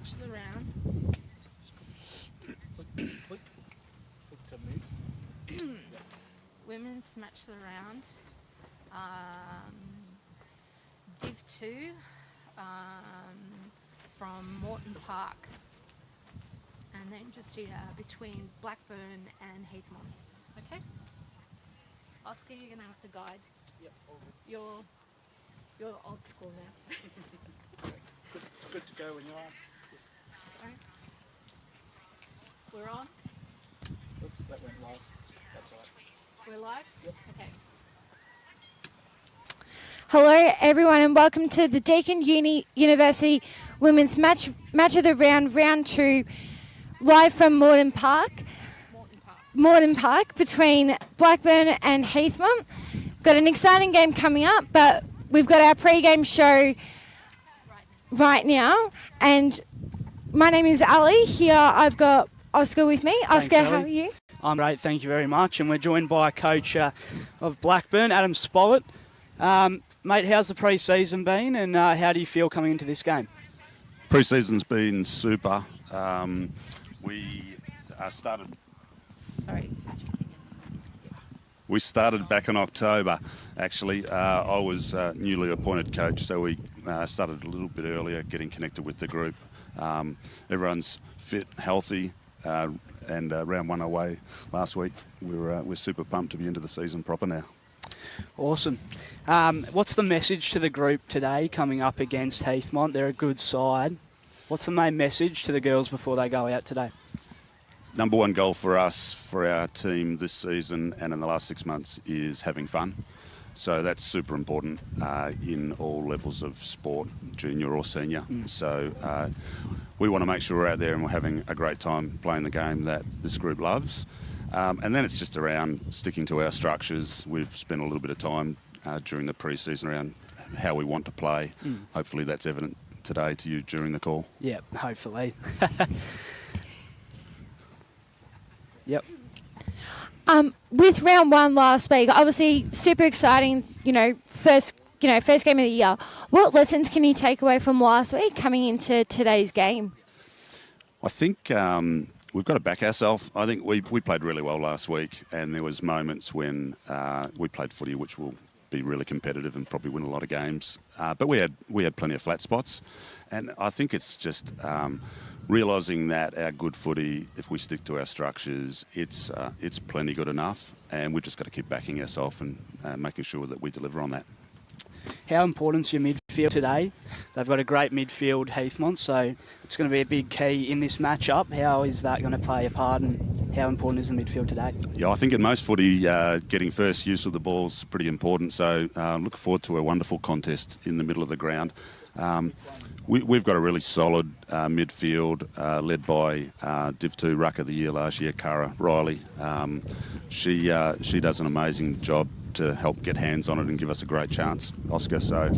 match of the round. Flick to move. Women's match of the round. Div 2 from Morton Park. And then just between Blackburn and Heathmont. Okay? Oscar, you're going to have to guide. Yep, all good. You're old school now. Good to go when you are. Right. We're on? Oops, that went live. That's all right. We're live? Yep. Okay. Hello everyone and welcome to the Deakin University Women's Match of the Round 2, live from Morton Park between Blackburn and Heathmont. Got an exciting game coming up, but we've got our pre-game show right now. And my name is Ali. Here I've got Oscar with me. Oscar, Thanks, how Ali. are you? I'm great, thank you very much. And we're joined by coach of Blackburn, Adam Spollitt. Mate, how's the pre-season been and how do you feel coming into this game? Pre-season's been super. We started. Sorry. We started back in October. Actually, I was newly appointed coach, so we started a little bit earlier, getting connected with the group. Everyone's fit, healthy, and round one away last week. We're super pumped to be into the season proper now. Awesome. What's the message to the group today coming up against Heathmont? They're a good side. What's the main message to the girls before they go out today? Number one goal for us, for our team this season and in the last 6 months, is having fun. So that's super important in all levels of sport, junior or senior. So we want to make sure we're out there and we're having a great time playing the game that this group loves. And then it's just around sticking to our structures. We've spent a little bit of time during the pre-season around how we want to play. Hopefully that's evident today to you during the call. Yeah, hopefully. Yep. With round one last week, obviously super exciting, first game of the year. What lessons can you take away from last week coming into today's game? I think we've got to back ourselves. I think we played really well last week, and there was moments when we played footy which will be really competitive and probably win a lot of games. But we had plenty of flat spots, and I think it's just realising that our good footy, if we stick to our structures, it's plenty good enough, and we've just got to keep backing ourselves and making sure that we deliver on that. How important is your midfield today? They've got a great midfield, Heathmont, so it's going to be a big key in this matchup. How is that going to play a part, and how important is the midfield today? Yeah, I think in most footy, getting first use of the ball is pretty important, so look forward to a wonderful contest in the middle of the ground. We've got a really solid midfield led by Div 2 Ruck of the Year last year, Cara Riley. She does an amazing job to help get hands on it and give us a great chance, Oscar. So,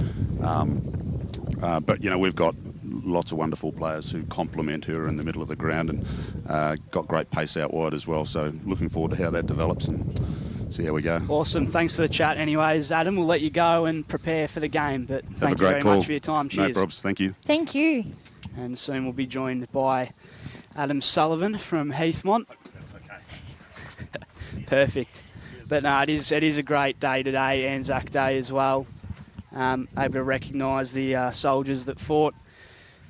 but we've got lots of wonderful players who complement her in the middle of the ground and got great pace out wide as well. So looking forward to how that develops and see how we go. Awesome. Thanks for the chat anyways, Adam. We'll let you go and prepare for the game, but thank you very much for your time. Cheers. No probs. Thank you. Thank you. And soon we'll be joined by Adam Sullivan from Heathmont. That's okay. Perfect. But no, it is a great day today, Anzac Day as well. Able to recognise the soldiers that fought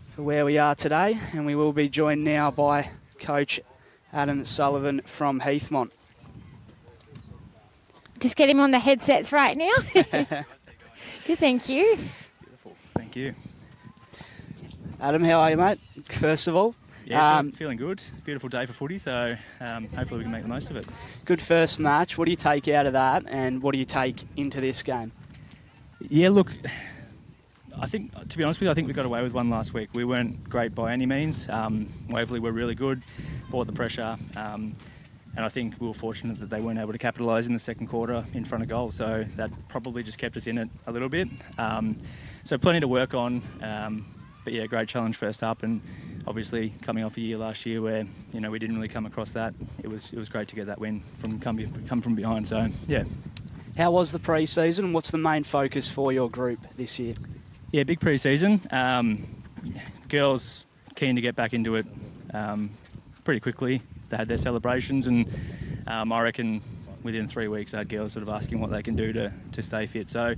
for where we are today. And we will be joined now by Coach Adam Sullivan from Heathmont. Just get him on the headsets right now. Good, thank you. Beautiful, thank you. Adam, how are you, mate? First of all. Yeah, feeling good. Beautiful day for footy, so hopefully we can make the most of it. Good first match. What do you take out of that, and what do you take into this game? Yeah, look, I think, to be honest with you, I think we got away with one last week. We weren't great by any means. Waverley were really good, brought the pressure, and I think we were fortunate that they weren't able to capitalise in the second quarter in front of goal, so that probably just kept us in it a little bit. So plenty to work on, but yeah, great challenge first up, and obviously coming off a year last year where we didn't really come across that, it was great to get that win from come from behind. So yeah. How was the pre-season? What's the main focus for your group this year? Yeah, big pre-season. Girls keen to get back into it pretty quickly. They had their celebrations, and I reckon within 3 weeks our girls sort of asking what they can do to stay fit. So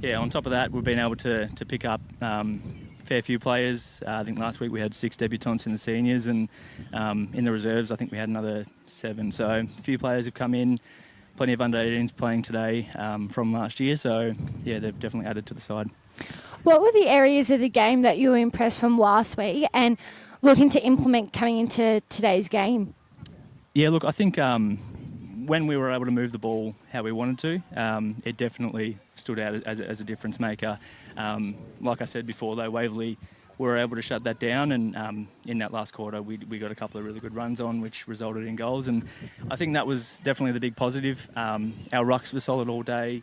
yeah, on top of that, we've been able to pick up fair few players. I think last week we had 6 debutants in the seniors, and in the reserves I think we had another 7. So a few players have come in, plenty of under-18s playing today from last year. So yeah, they've definitely added to the side. What were the areas of the game that you were impressed from last week and looking to implement coming into today's game? Yeah, look, I think when we were able to move the ball how we wanted to, it definitely stood out as a difference maker. Like I said before, though, Waverley were able to shut that down, and in that last quarter we got a couple of really good runs on, which resulted in goals, and I think that was definitely the big positive. Our rucks were solid all day,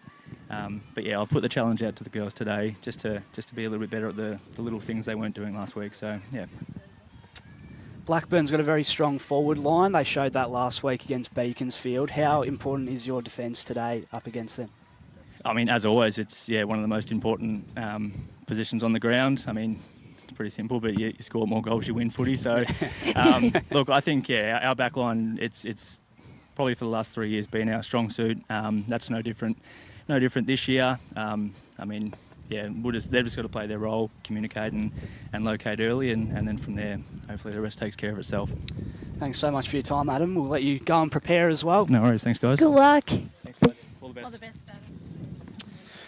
but yeah, I'll put the challenge out to the girls today just to be a little bit better at the little things they weren't doing last week. So yeah. Blackburn's got a very strong forward line. They showed that last week against Beaconsfield. How important is your defence today up against them? I mean, as always, it's one of the most important positions on the ground. I mean, it's pretty simple, but you score more goals, you win footy. So, look, I think our back line, it's probably for the last 3 years been our strong suit. That's no different this year. I mean, yeah, they've just got to play their role, communicate and locate early, and then from there, hopefully the rest takes care of itself. Thanks so much for your time, Adam. We'll let you go and prepare as well. No worries. Thanks, guys. Good luck. Thanks, guys. All the best. All the best, Adam.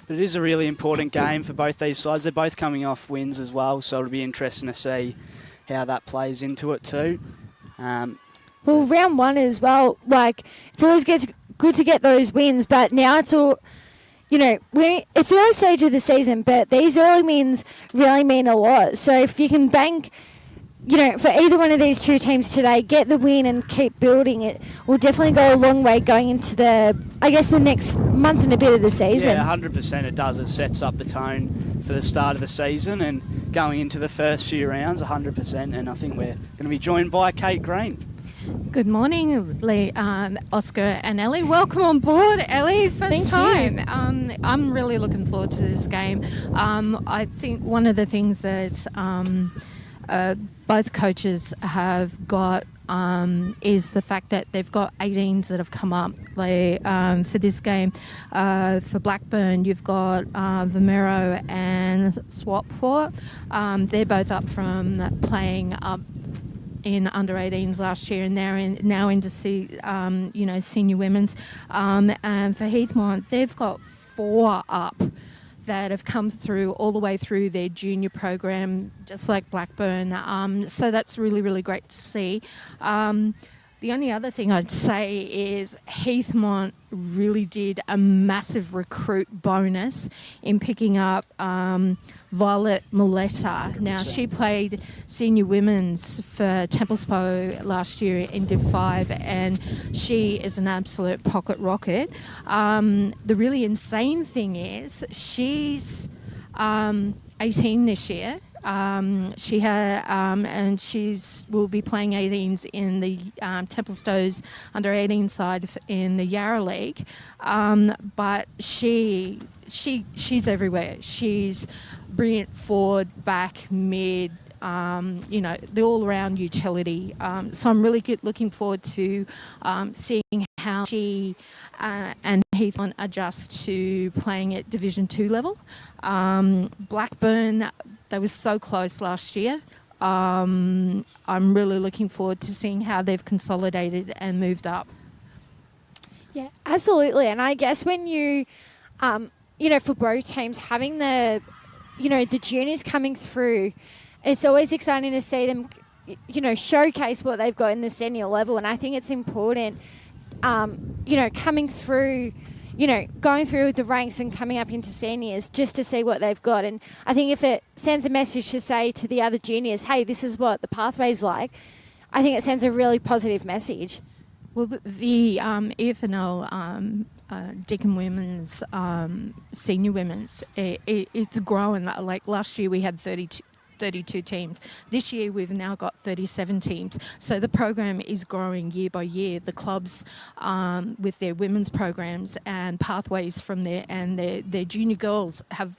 But it is a really important game for both these sides. They're both coming off wins as well, so it'll be interesting to see how that plays into it too. Well, round one as well, like, it's always good to get those wins, but now it's all, it's the early stage of the season, but these early wins really mean a lot. So if you can bank, for either one of these two teams today, get the win and keep building, it will definitely go a long way going into the next month and a bit of the season. Yeah, 100% it does. It sets up the tone for the start of the season and going into the first few rounds, 100%. And I think we're going to be joined by Kate Green. Good morning, Lee, Oscar and Ellie. Welcome on board, Ellie. First time. I'm really looking forward to this game. I think one of the things that both coaches have got is the fact that they've got 18s that have come up for this game. For Blackburn, you've got Vomero and Swapfort. They're both up from playing up in under 18s last year, and they're now into senior women's. And for Heathmont, they've got 4 up that have come through all the way through their junior program, just like Blackburn. So that's really, really great to see. The only other thing I'd say is Heathmont really did a massive recruit bonus in picking up Violet Muleta. Now, she played senior women's for Templespo last year in Div 5, and she is an absolute pocket rocket. The really insane thing is she's 18 this year. She had, and will be playing 18s in the Templestowe's under 18 side in the Yarra League. But she's everywhere. She's brilliant forward, back, mid. The all-around utility. So I'm really looking forward to seeing how she and Heathmont adjust to playing at Division 2 level. Blackburn, they were so close last year. I'm really looking forward to seeing how they've consolidated and moved up. Yeah, absolutely. And I guess when you, for both teams, having the juniors coming through, it's always exciting to see them, showcase what they've got in the senior level. And I think it's important, coming through, going through the ranks and coming up into seniors just to see what they've got. And I think if it sends a message to say to the other juniors, hey, this is what the pathway's like, I think it sends a really positive message. Well, the EFNL Deakin Women's Senior Women's, it's growing. Like last year we had 32 teams. This year we've now got 37 teams. So the program is growing year by year. The clubs with their women's programs and pathways from there and their junior girls have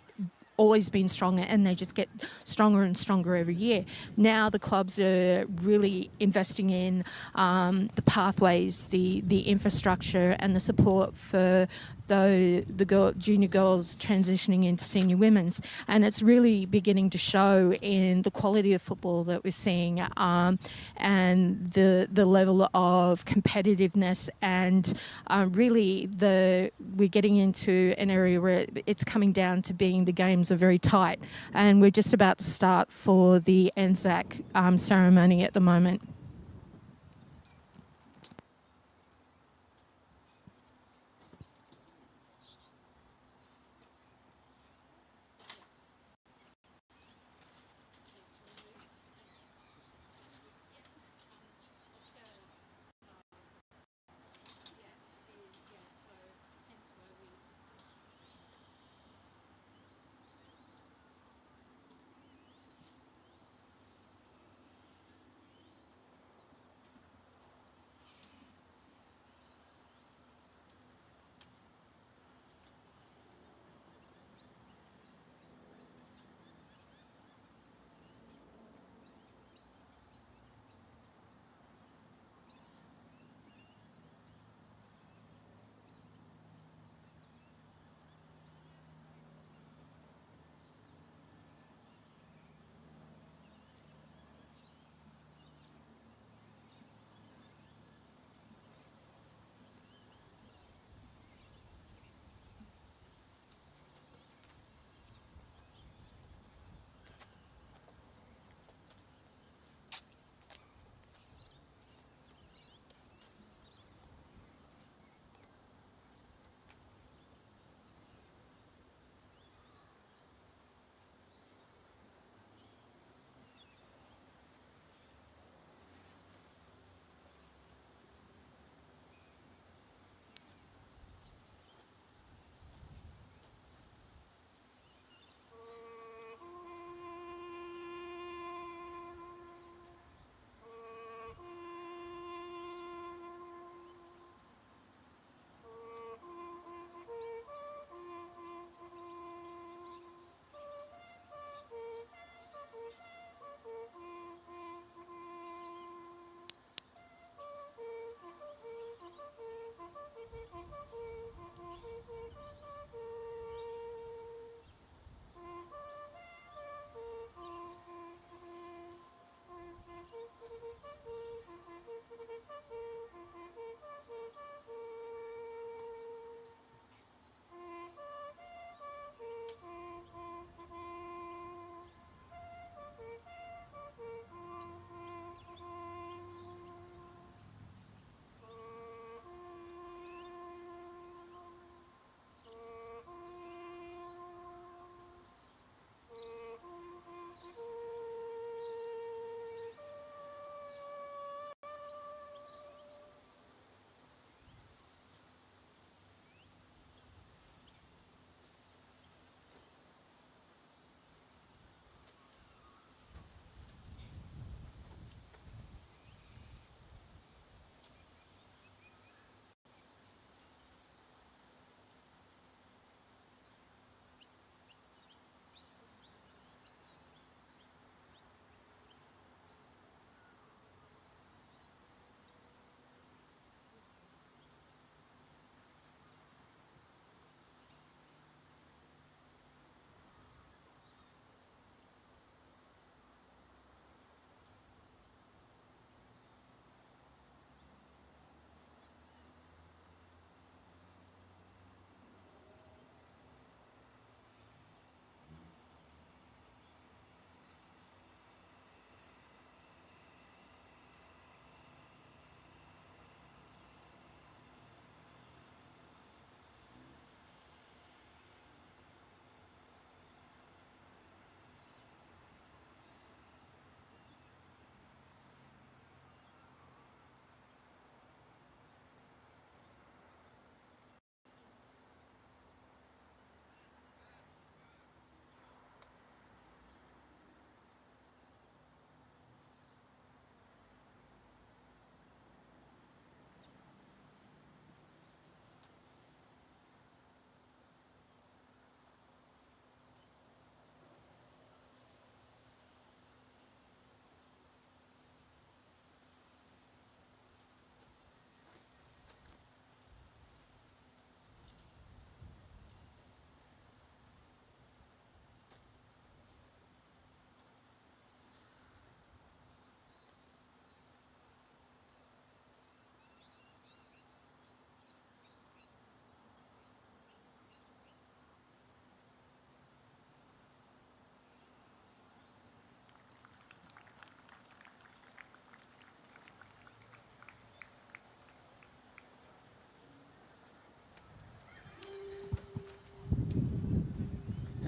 always been stronger, and they just get stronger and stronger every year. Now the clubs are really investing in the pathways, the infrastructure, and the support for the junior girls transitioning into senior women's, and it's really beginning to show in the quality of football that we're seeing, and the level of competitiveness, and really we're getting into an area where it's coming down to being the games are very tight, and we're just about to start for the Anzac ceremony at the moment.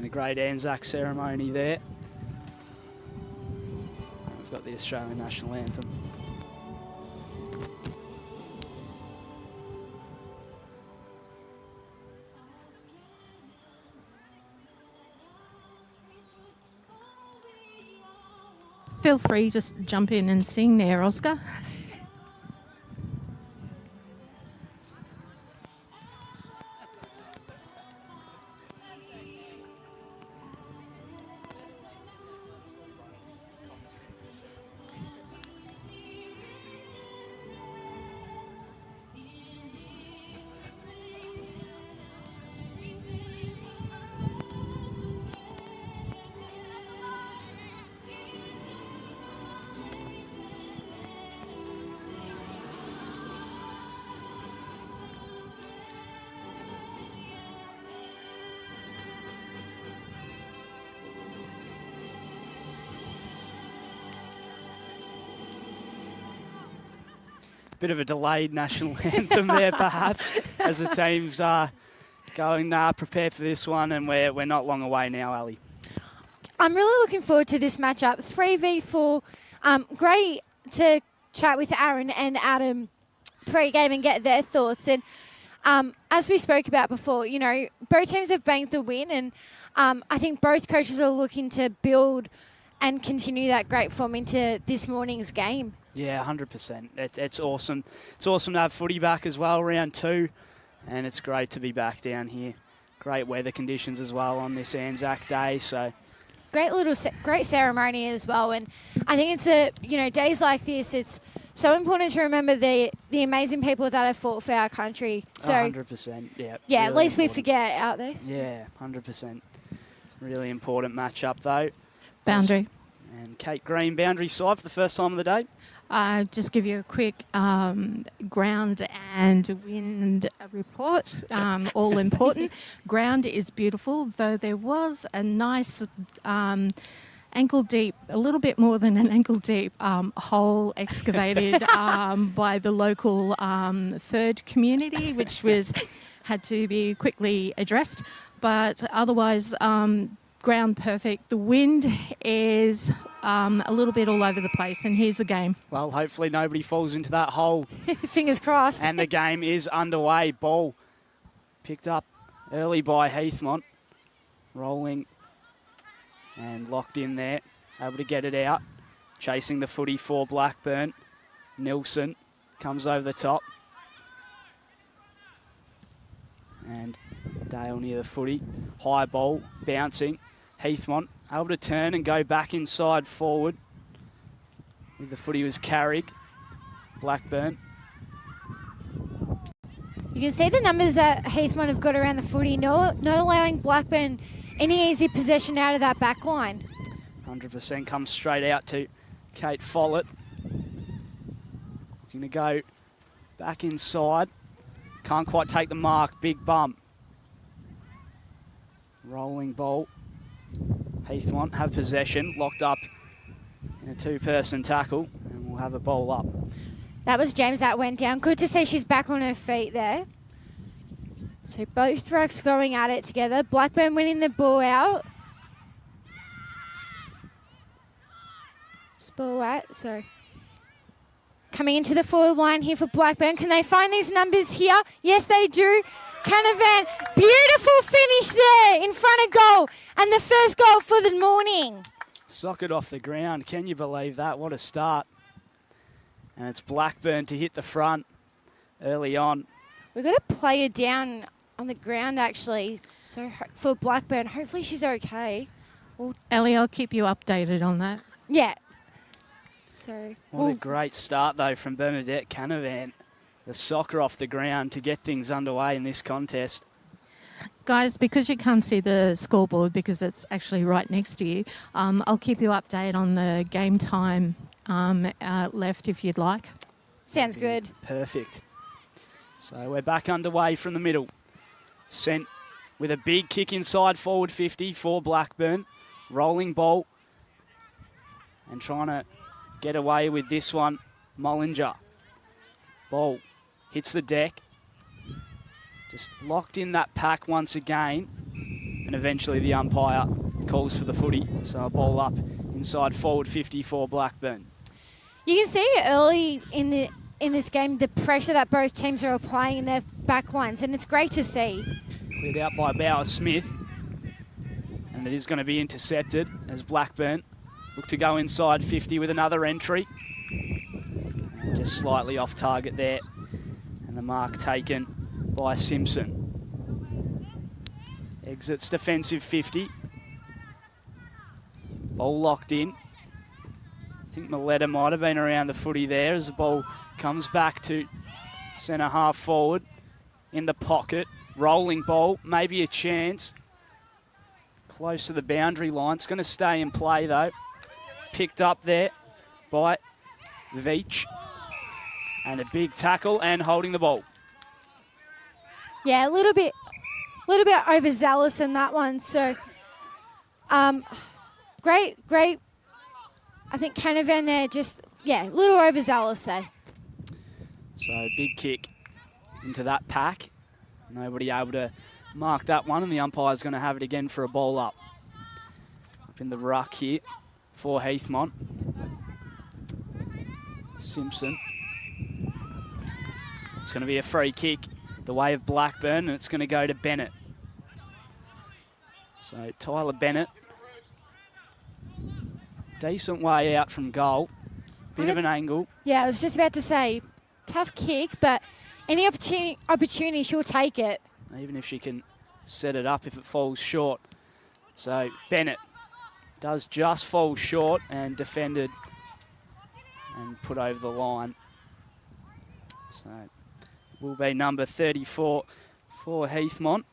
the great Anzac ceremony there. We've got the Australian national anthem. Feel free, just jump in and sing there, Oscar. Bit of a delayed national anthem there, perhaps, as the team's going prepared for this one, and we're not long away now, Ali. I'm really looking forward to this matchup. 3v4. Great to chat with Aaron and Adam pre-game and get their thoughts. And as we spoke about before, you know, both teams have banked the win, and I think both coaches are looking to build and continue that great form into this morning's game. Yeah, 100%. It's awesome. It's awesome to have footy back as well, round 2, and it's great to be back down here. Great weather conditions as well on this Anzac Day, so... Great ceremony as well, and I think it's days like this, it's so important to remember the amazing people that have fought for our country. So 100%, yeah. Yeah, really at least important. we forget out there. So. Yeah, 100%. Really important matchup though. Boundary. And Kate Green, boundary side for the first time of the day. Just give you a quick ground and wind report, all important. Ground is beautiful, though there was a nice ankle deep, a little bit more than an ankle deep hole excavated by the local third community, which had to be quickly addressed. But otherwise, ground perfect. The wind is a little bit all over the place, and here's the game. Well, hopefully nobody falls into that hole. Fingers crossed. And the game is underway. Ball picked up early by Heathmont. Rolling and locked in there. Able to get it out. Chasing the footy for Blackburn. Nilsson comes over the top. And Dale near the footy. High ball, bouncing. Heathmont able to turn and go back inside forward. With the footy was carried. Blackburn. You can see the numbers that Heathmont have got around the footy, not allowing Blackburn any easy possession out of that back line. 100% comes straight out to Kate Follett. Looking to go back inside. Can't quite take the mark. Big bump. Rolling ball. Heathmont have possession. Locked up in a two-person tackle. And we'll have a ball up. That was James that went down. Good to see she's back on her feet there. So both rucks going at it together. Blackburn winning the ball out. Coming into the forward line here for Blackburn. Can they find these numbers here? Yes, they do. Canavan, beautiful finish there in front of goal. And the first goal for the morning. Socket off the ground. Can you believe that? What a start. And it's Blackburn to hit the front early on. We've got a player down on the ground, actually. So for Blackburn, hopefully she's okay. Ellie, I'll keep you updated on that. Yeah. So what a great start, though, from Bernadette Canavan. The soccer off the ground to get things underway in this contest. Guys, because you can't see the scoreboard because it's actually right next to you, I'll keep you updated on the game time left if you'd like. Sounds good. Perfect. So we're back underway from the middle. Sent with a big kick inside forward 50 for Blackburn. Rolling ball. And trying to get away with this one, Mollinger. Ball hits the deck. Just locked in that pack once again. and eventually the umpire calls for the footy. So a ball up inside forward 50 for Blackburn. You can see early in this game the pressure that both teams are applying in their back lines, and it's great to see. Cleared out by Bauer-Smith, and it is going to be intercepted as Blackburn look to go inside 50 with another entry. And just slightly off target there, and the mark taken by Simpson. Exits defensive 50. Ball locked in. I think Maletta might have been around the footy there as the ball comes back to centre half forward in the pocket. Rolling ball, maybe a chance. Close to the boundary line. It's going to stay in play though. Picked up there by Veach. And a big tackle and holding the ball. Yeah, a little bit overzealous in that one. So, great. I think Canavan there a little overzealous there. So big kick into that pack. Nobody able to mark that one, and the umpire's going to have it again for a ball up. Up in the ruck here for Heathmont. Simpson. It's going to be a free kick the way of Blackburn, and it's going to go to Bennett. So Tyler Bennett. Decent way out from goal. Bit of an angle. Yeah, I was just about to say, tough kick, but any opportunity she'll take it. Even if she can set it up if it falls short. So Bennett does just fall short and defended and put over the line. So it will be number 34 for Heathmont.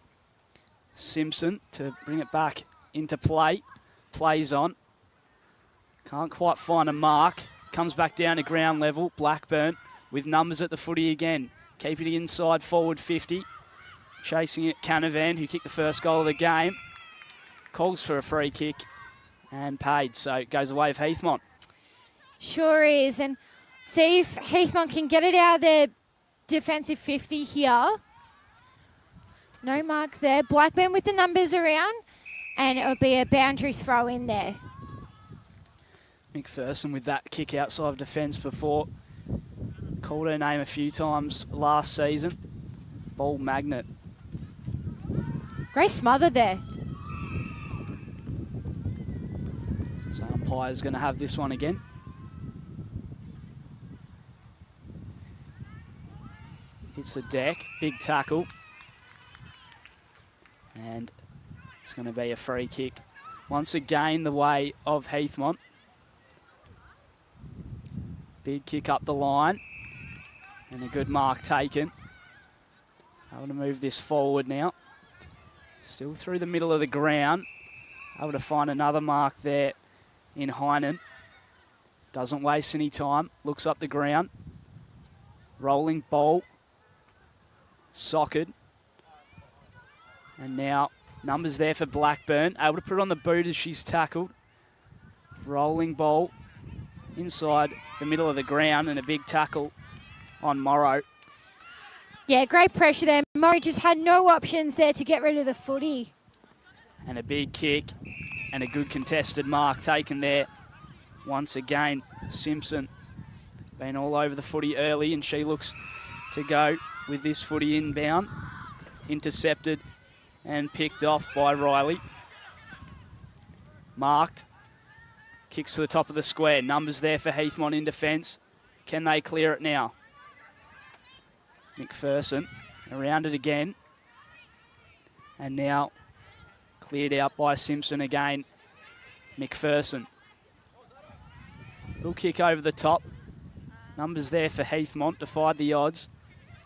Simpson to bring it back into play. Plays on. Can't quite find a mark. Comes back down to ground level. Blackburn with numbers at the footy again. Keeping it inside forward 50. Chasing it, Canavan, who kicked the first goal of the game. Calls for a free kick and paid. So it goes away with Heathmont. Sure is. And see if Heathmont can get it out of their defensive 50 here. No mark there. Blackburn with the numbers around. And it'll be a boundary throw in there. McPherson with that kick outside of defence before. Called her name a few times last season. Ball magnet. Great smother there. So umpire's going to have this one again. Hits the deck. Big tackle. And it's going to be a free kick. Once again the way of Heathmont. Big kick up the line. And a good mark taken. Able to move this forward now. Still through the middle of the ground. Able to find another mark there in Heinen. Doesn't waste any time. Looks up the ground. Rolling ball. Socket. And now numbers there for Blackburn. Able to put it on the boot as she's tackled. Rolling ball. Inside the middle of the ground and a big tackle on Morrow. Yeah, great pressure there. Morrow just had no options there to get rid of the footy. And a big kick and a good contested mark taken there. Once again, Simpson been all over the footy early, and she looks to go with this footy inbound. Intercepted and picked off by Riley. Marked. Kicks to the top of the square. Numbers there for Heathmont in defence. Can they clear it now? McPherson around it again. And now cleared out by Simpson again. McPherson. Little kick over the top. Numbers there for Heathmont. Defied the odds.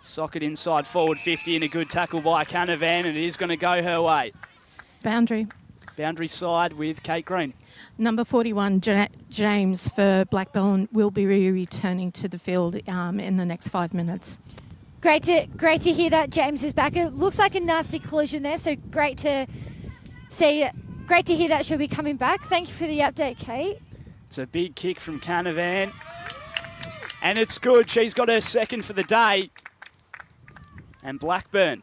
Socket inside forward 50 and a good tackle by Canavan, and it is going to go her way. Boundary. Boundary side with Kate Green. Number 41, James for Blackburn, will be returning to the field in the next 5 minutes. Great to hear that James is back. It looks like a nasty collision there, so great to see. Great to hear that she'll be coming back. Thank you for the update, Kate. It's a big kick from Canavan, and it's good. She's got her second for the day. And Blackburn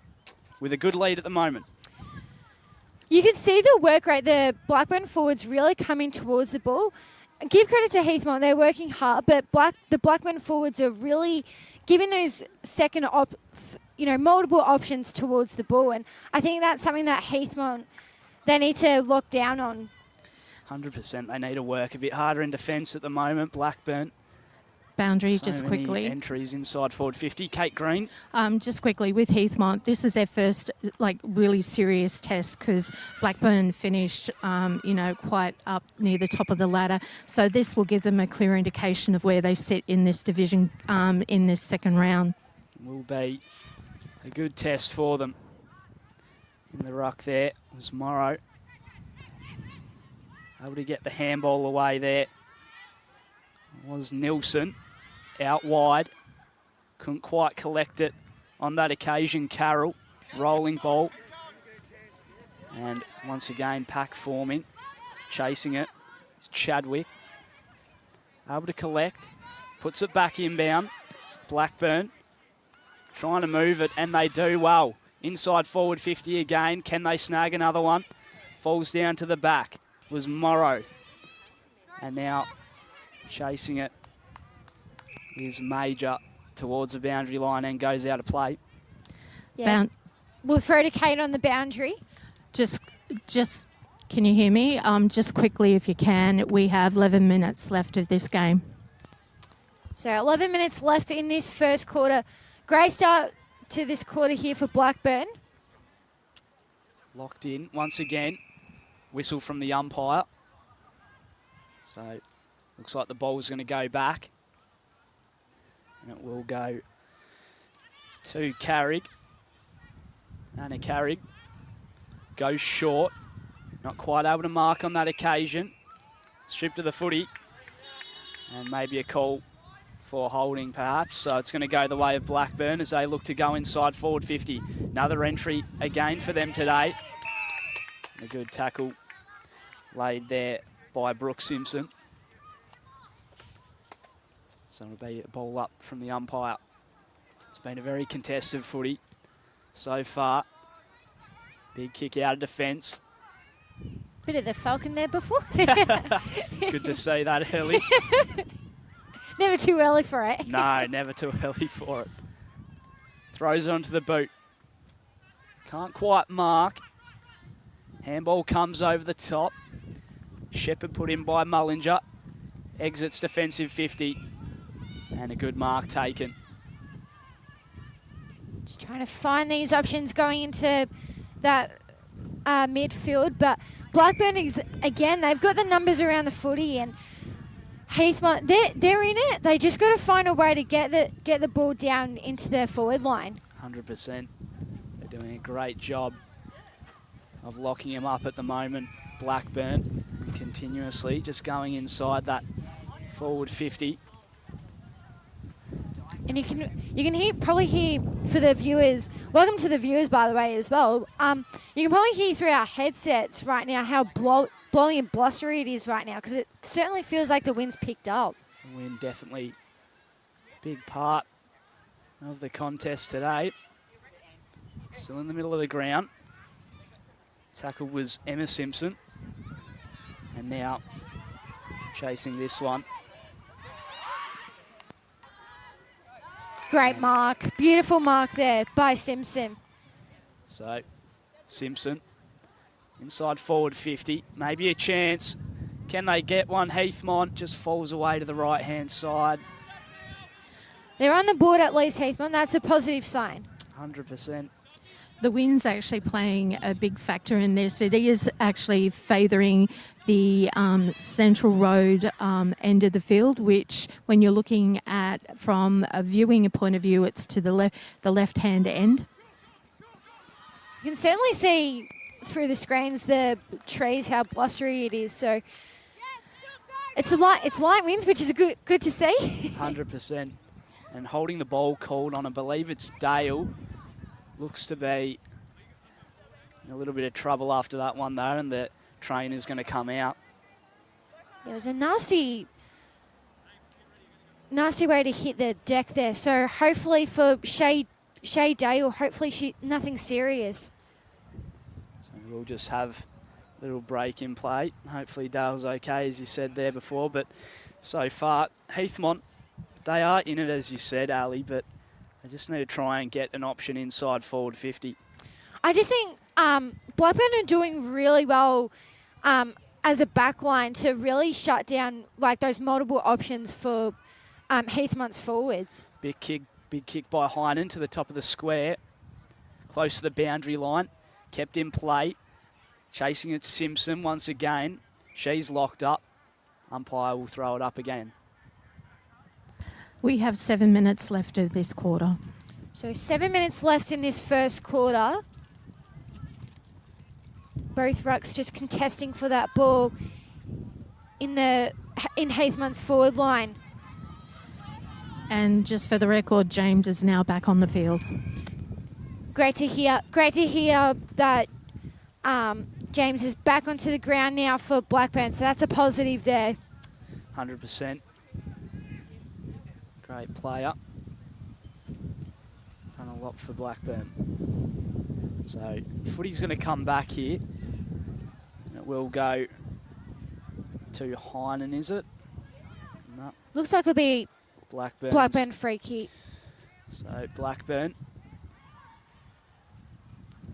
with a good lead at the moment. You can see the work rate. The Blackburn forwards really coming towards the ball. Give credit to Heathmont. They're working hard, but the Blackburn forwards are really giving those multiple options towards the ball. And I think that's something that Heathmont, they need to lock down on. 100%. They need to work a bit harder in defence at the moment. Blackburn. Boundary, So just many quickly. entries inside forward 50. Kate Green. Just quickly with Heathmont, this is their first really serious test because Blackburn finished, quite up near the top of the ladder. So this will give them a clear indication of where they sit in this division in this second round. Will be a good test for them. In the ruck there was Morrow. Able to get the handball away there. Was Nilsson out wide. Couldn't quite collect it on that occasion. Carroll, rolling ball. And once again, pack forming. Chasing it. It's Chadwick. Able to collect. Puts it back inbound. Blackburn trying to move it, and they do well. Inside forward 50 again. Can they snag another one? Falls down to the back. Was Morrow. And now chasing it is Major towards the boundary line and goes out of play. Yeah. We'll throw to Kate on the boundary. Just, can you hear me? Just quickly, if you can, we have 11 minutes left of this game. So 11 minutes left in this first quarter. Great start to this quarter here for Blackburn. Locked in once again. Whistle from the umpire. So looks like the ball's going to go back. And it will go to Carrig. Anna Carrig goes short. Not quite able to mark on that occasion. Stripped of the footy. And maybe a call for holding perhaps. So it's going to go the way of Blackburn as they look to go inside forward 50. Another entry again for them today. And a good tackle laid there by Brooke Simpson. So it'll be a ball up from the umpire. It's been a very contested footy so far. Big kick out of defence. Bit of the Falcon there before. Good to see that early. Never too early for it. No, never too early for it. Throws it onto the boot. Can't quite mark. Handball comes over the top. Shepherd put in by Mullinger. Exits defensive 50. And a good mark taken. Just trying to find these options going into that midfield. But Blackburn, again, they've got the numbers around the footy. And Heathmont, they're in it. They just got to find a way to get the ball down into their forward line. 100%. They're doing a great job of locking him up at the moment. Blackburn continuously just going inside that forward 50. And you can probably hear for the viewers. Welcome to the viewers, by the way, as well. You can probably hear through our headsets right now how blowing and blustery it is right now, because it certainly feels like the wind's picked up. The wind definitely a big part of the contest today. Still in the middle of the ground. Tackle was Emma Simpson. And now chasing this one. Great mark. Beautiful mark there by Simpson. So Simpson inside forward 50. Maybe a chance. Can they get one? Heathmont just falls away to the right-hand side. They're on the board at least, Heathmont. That's a positive sign. 100%. The wind's actually playing a big factor in this. It is actually favouring the Central Road end of the field, which when you're looking at from a viewing point of view, it's to the left-hand end. You can certainly see through the screens the trees how blustery it is. So it's light winds, which is good to see. 100%. And holding the ball called on, I believe it's Dale. Looks to be in a little bit of trouble after that one there, and the trainer's going to come out. There was a nasty way to hit the deck there. So hopefully for Shay Dale, hopefully nothing serious. So We'll just have a little break in play. Hopefully Dale's okay, as you said there before, but so far, Heathmont, they are in it, as you said, Ali, but they just need to try and get an option inside forward 50. I just think Blackburn are doing really well as a backline to really shut down like those multiple options for Heathmont's forwards. Big kick by Heinen to the top of the square, close to the boundary line, kept in play, chasing it Simpson once again. She's locked up. Umpire will throw it up again. We have 7 minutes left of this quarter. So 7 minutes left in this first quarter. Both rucks just contesting for that ball in Heathmont's forward line. And just for the record, James is now back on the field. Great to hear that James is back onto the ground now for Blackburn, so that's a positive there. 100%. Great player. Done a lot for Blackburn. So footy's going to come back here. And it will go to Heinen, is it? No. Looks like it'll be Blackburn free kick. So Blackburn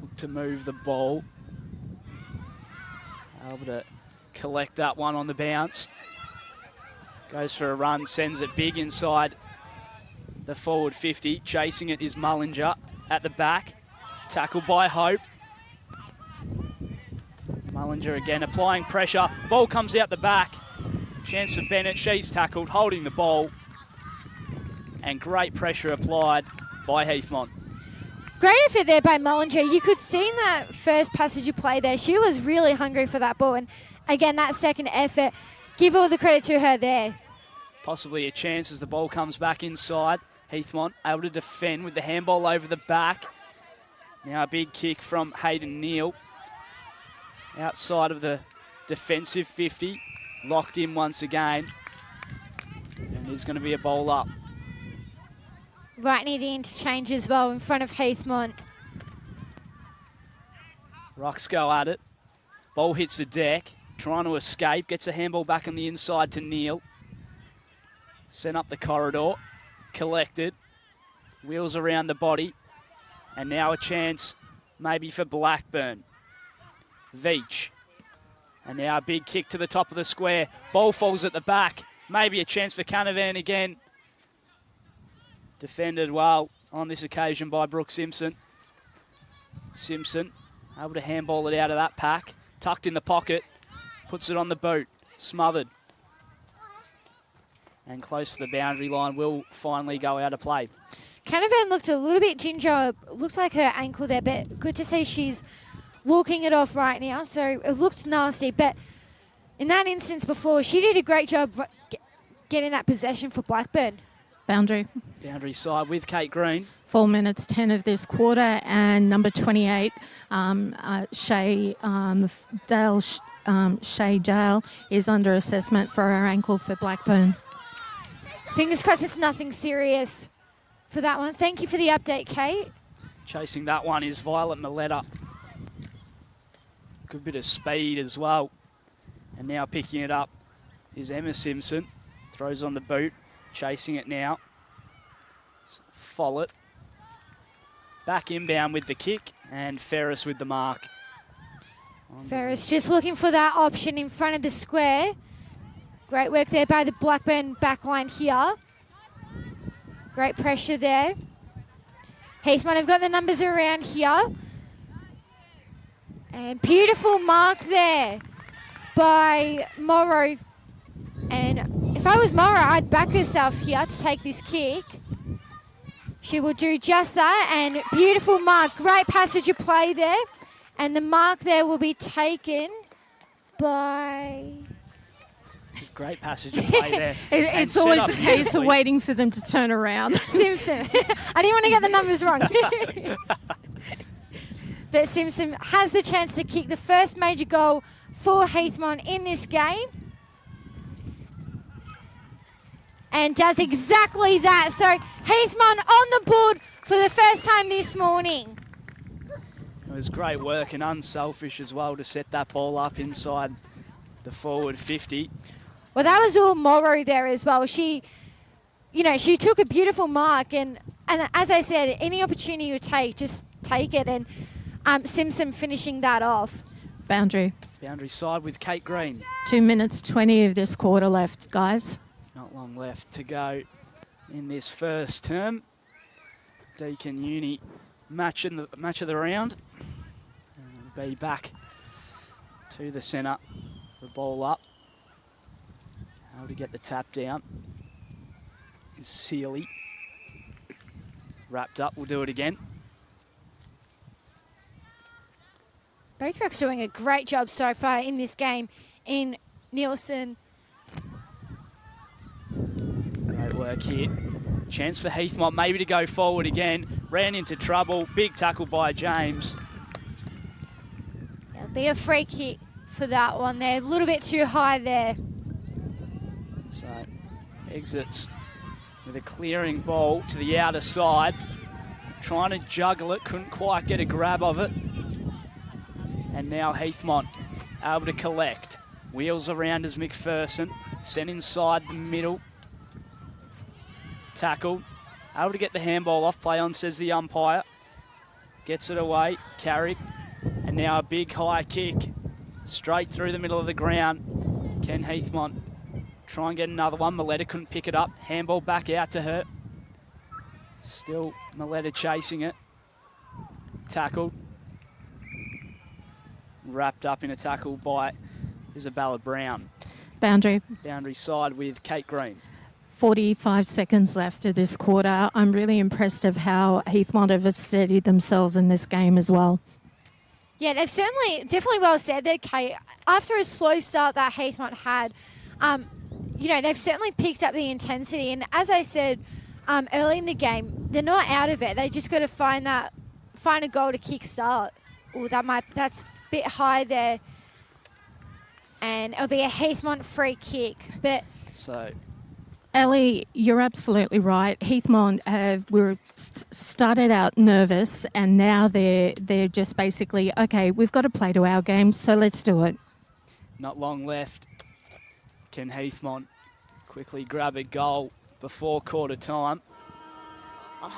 look to move the ball. Able to collect that one on the bounce. Goes for a run, sends it big inside the forward 50. Chasing it is Mullinger at the back. Tackled by Hope. Mullinger again applying pressure. Ball comes out the back. Chance for Bennett. She's tackled, holding the ball. And great pressure applied by Heathmont. Great effort there by Mullinger. You could see in that first passage of play there, she was really hungry for that ball. And again, that second effort, give all the credit to her there. Possibly a chance as the ball comes back inside. Heathmont able to defend with the handball over the back. Now a big kick from Hayden Neal. Outside of the defensive 50. Locked in once again. And there's going to be a bowl up. Right near the interchange as well in front of Heathmont. Rocks go at it. Ball hits the deck. Trying to escape. Gets a handball back on the inside to Neal. Sent up the corridor. Collected. Wheels around the body. And now a chance maybe for Blackburn. Veach. And now a big kick to the top of the square. Ball falls at the back. Maybe a chance for Canavan again. Defended well on this occasion by Brooke Simpson. Simpson able to handball it out of that pack. Tucked in the pocket. Puts it on the boot. Smothered. And close to the boundary line, will finally go out of play. Canavan looked a little bit ginger. Looks like her ankle there, but good to see she's walking it off right now. So it looked nasty, but in that instance before, she did a great job getting that possession for Blackburn. Boundary. Boundary side with Kate Green. 4 minutes 10 of this quarter, and number 28, Shay Dale is under assessment for her ankle for Blackburn. Fingers crossed it's nothing serious for that one. Thank you for the update, Kate. Chasing that one is Violet Milletta. Good bit of speed as well. And now picking it up is Emma Simpson. Throws on the boot. Chasing it now. Follett. Back inbound with the kick. And Ferris with the mark. Ferris just looking for that option in front of the square. Great work there by the Blackburn backline here. Great pressure there. Heathmont have got the numbers around here. And beautiful mark there by Morrow. And if I was Morrow, I'd back herself here to take this kick. She will do just that. And beautiful mark. Great passage of play there. And the mark there will be taken by... Great passage of play there. It's always a case of waiting for them to turn around. Simpson. I didn't want to get the numbers wrong. But Simpson has the chance to kick the first major goal for Heathmont in this game. And does exactly that. So Heathmont on the board for the first time this morning. It was great work and unselfish as well to set that ball up inside the forward 50. Well, that was all Morrow there as well. She took a beautiful mark, and as I said, any opportunity you take, just take it. And Simpson finishing that off. Boundary. Boundary side with Kate Green. 2 minutes 20 of this quarter left, guys. Not long left to go in this first term. Deakin Uni match of the round. And be back to the centre. The ball up. How to get the tap down is Sealy. Wrapped up, we'll do it again. Both rucks doing a great job so far in this game in Nielsen. Great work here. Chance for Heathmont maybe to go forward again. Ran into trouble. Big tackle by James. It'll be a free kick for that one there. A little bit too high there. So exits with a clearing ball to the outer side. Trying to juggle it. Couldn't quite get a grab of it. And now Heathmont able to collect. Wheels around as McPherson. Sent inside the middle. Tackled. Able to get the handball off. Play on, says the umpire. Gets it away. Carrick. And now a big high kick. Straight through the middle of the ground. Can Heathmont try and get another one? Maletta couldn't pick it up. Handball back out to her. Still Maletta chasing it. Tackled. Wrapped up in a tackle by Isabella Brown. Boundary. Boundary side with Kate Green. 45 seconds left of this quarter. I'm really impressed of how Heathmont have steadied themselves in this game as well. Yeah, they've definitely well said there, Kate. After a slow start that Heathmont had, they've certainly picked up the intensity. And as I said early in the game, they're not out of it. They just got to find a goal to kick start. Oh, that's a bit high there. And it'll be a Heathmont free kick. But So Ellie, you're absolutely right. Heathmont started out nervous, and now they're just basically, okay, we've got to play to our game, so let's do it. not long left. Can Heathmont quickly grab a goal before quarter time?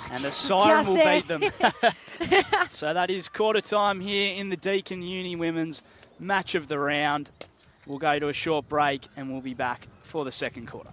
And the siren will beat them. So that is quarter time here in the Deakin Uni Women's match of the round. We'll go to a short break and we'll be back for the second quarter.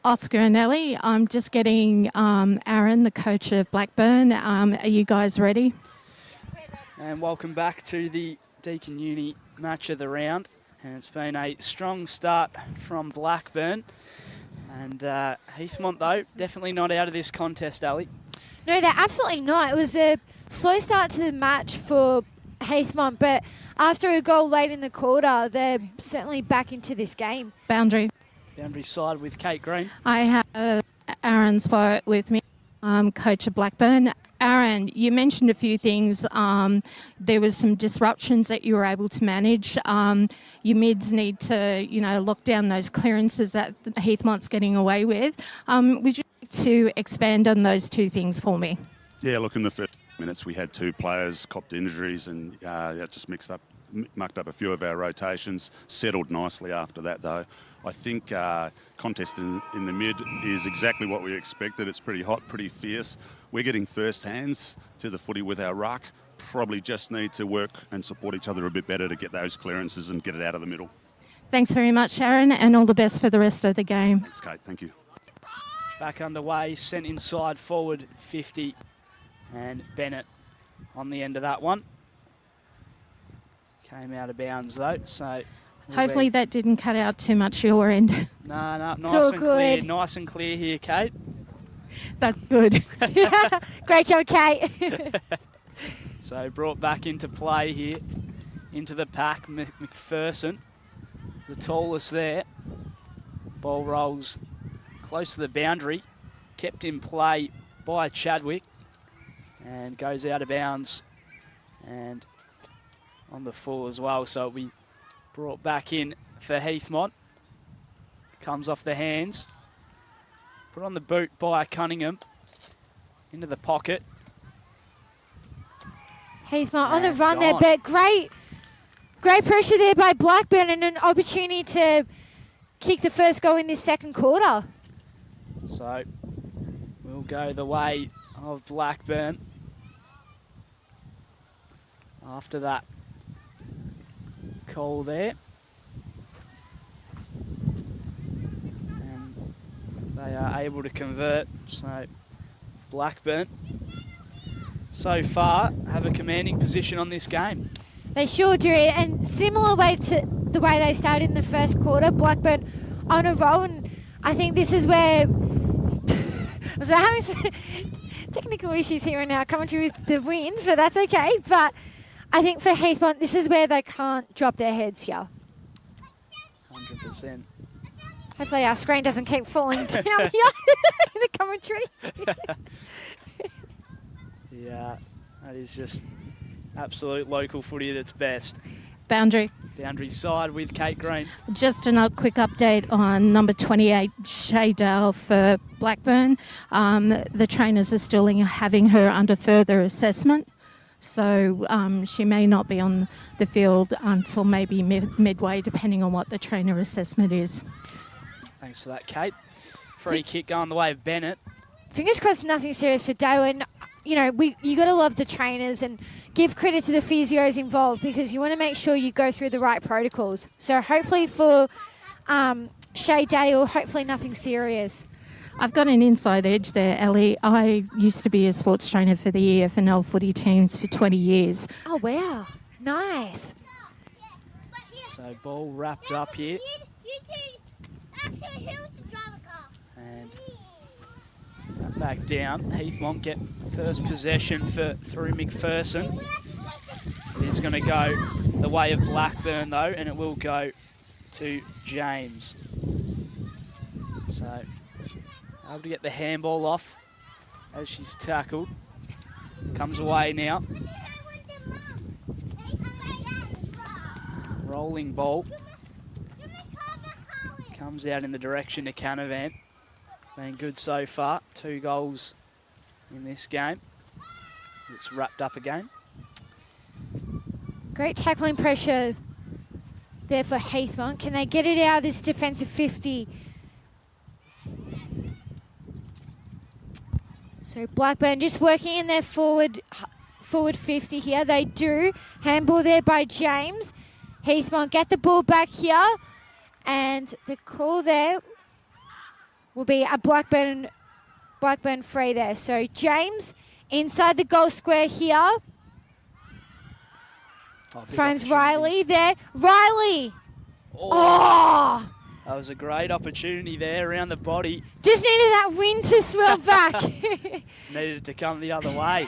Oscar and Ellie. I'm just getting Aaron, the coach of Blackburn. Are you guys ready? And welcome back to the Deakin Uni match of the round. And it's been a strong start from Blackburn. And Heathmont, though, definitely not out of this contest, Ali. No, they're absolutely not. It was a slow start to the match for Heathmont, but after a goal late in the quarter, they're certainly back into this game. Boundary. Boundary side with Kate Green. I have Aaron Spot with me, coach of Blackburn. Aaron, you mentioned a few things. There was some disruptions that you were able to manage. Your mids need to, lock down those clearances that Heathmont's getting away with. Would you like to expand on those two things for me? Yeah, look, in the first minutes we had two players copped injuries, and that just mucked up a few of our rotations. Settled nicely after that, though. I think contest in the mid is exactly what we expected. It's pretty hot, pretty fierce. We're getting first hands to the footy with our ruck. Probably just need to work and support each other a bit better to get those clearances and get it out of the middle. Thanks very much, Aaron, and all the best for the rest of the game. Thanks, Kate. Thank you. Back underway, sent inside forward 50. And Bennett on the end of that one. Came out of bounds, though, so... Hopefully that didn't cut out too much your end. No, nice all and clear. good. Nice and clear here, Kate. That's good. Great job, Kate. So brought back into play here, into the pack. McPherson, the tallest there. Ball rolls close to the boundary. Kept in play by Chadwick. And goes out of bounds. And on the full as well. So it'll be brought back in for Heathmont. Comes off the hands. Put on the boot by Cunningham. Into the pocket. Heathmont on the And run there, gone. but great pressure there by Blackburn and an opportunity to kick the first goal in this second quarter. So we'll go the way of Blackburn. After that call there. And they are able to convert. So Blackburn, so far, have a commanding position on this game. They sure do, and similar way to the way they started in the first quarter, Blackburn on a roll, and I think this is where so having some technical issues here and now coming through with the wins, but that's okay. But I think for Heathmont, this is where they can't drop their heads here. 100%. Hopefully our screen doesn't keep falling down here in the commentary. Yeah, that is just absolute local footy at its best. Boundary. Boundary side with Kate Green. Just a quick update on number 28, Shay Dale for Blackburn. The trainers are still having her under further assessment. So she may not be on the field until maybe midway, depending on what the trainer assessment is. Thanks for that, Kate. Free kick going the way of Bennett. Fingers crossed nothing serious for Dale, and you got to love the trainers and give credit to the physios involved because you want to make sure you go through the right protocols. So hopefully for Shay Dale, hopefully nothing serious. I've got an inside edge there, Ellie. I used to be a sports trainer for the EFNL footy teams for 20 years. Oh, wow. Nice. So ball wrapped up here. And that back down. Heathmont get first possession through McPherson. It is going to go the way of Blackburn though, and it will go to James. So able to get the handball off as she's tackled. Comes away now. Rolling ball. Comes out in the direction of Canavan. Been good so far. 2 goals in this game. It's wrapped up again. Great tackling pressure there for Heathmont. Can they get it out of this defensive 50? So Blackburn just working in their forward 50 here. They do. Handball there by James. Heathmont get the ball back here. And the call there will be a Blackburn free there. So James inside the goal square here. Oh, big Frames opportunity. Riley there. Riley! Oh! That was a great opportunity there around the body. Just needed that wind to swirl back. Needed it to come the other way.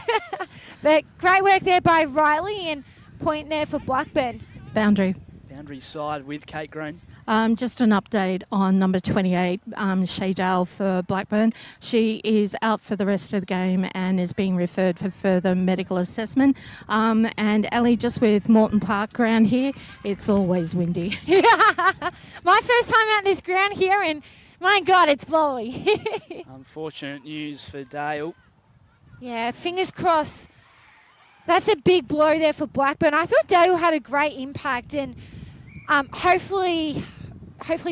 But great work there by Riley, and point there for Blackburn. Boundary. Boundary side with Kate Green. Just an update on number 28, Shay Dale for Blackburn. She is out for the rest of the game and is being referred for further medical assessment. And Ellie, just with Morton Park ground here, it's always windy. My first time out this ground here, and my God, it's blowy. Unfortunate news for Dale. Yeah, fingers crossed. That's a big blow there for Blackburn. I thought Dale had a great impact, and hopefully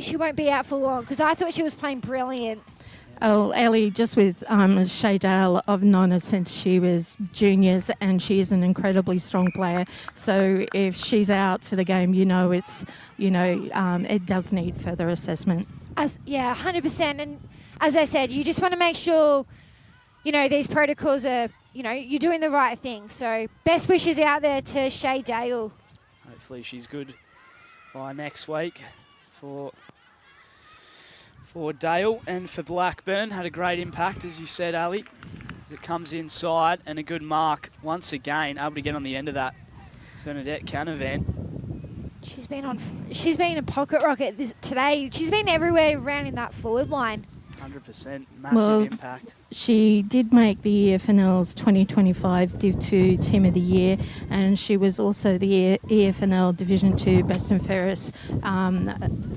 she won't be out for long, because I thought she was playing brilliant. Oh, Ellie, just with Shay Dale, I've known her since she was juniors, and she is an incredibly strong player. So if she's out for the game, it does need further assessment. Yeah, 100%. And as I said, you just want to make sure, these protocols are, you're doing the right thing. So best wishes out there to Shay Dale. Hopefully she's good by next week for Dale, and for Blackburn. Had a great impact, as you said, Ali, as it comes inside, and a good mark once again, able to get on the end of that Bernadette Canavan. She's been a pocket rocket today. She's been everywhere around in that forward line. 100% massive impact. She did make the EFNL's 2025 Div 2 Team of the Year, and she was also the EFNL Division 2 Best and Fairest,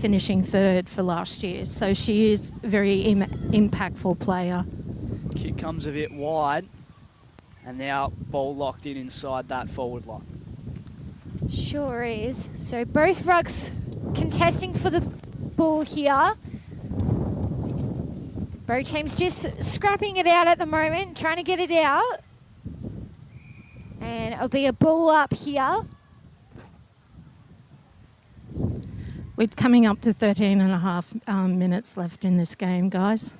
finishing third for last year. So she is a very impactful player. Kick comes a bit wide, and now ball locked in inside that forward lock. Sure is. So both rucks contesting for the ball here. Both teams just scrapping it out at the moment, trying to get it out. And it'll be a ball up here. We're coming up to 13 and a half minutes left in this game, guys.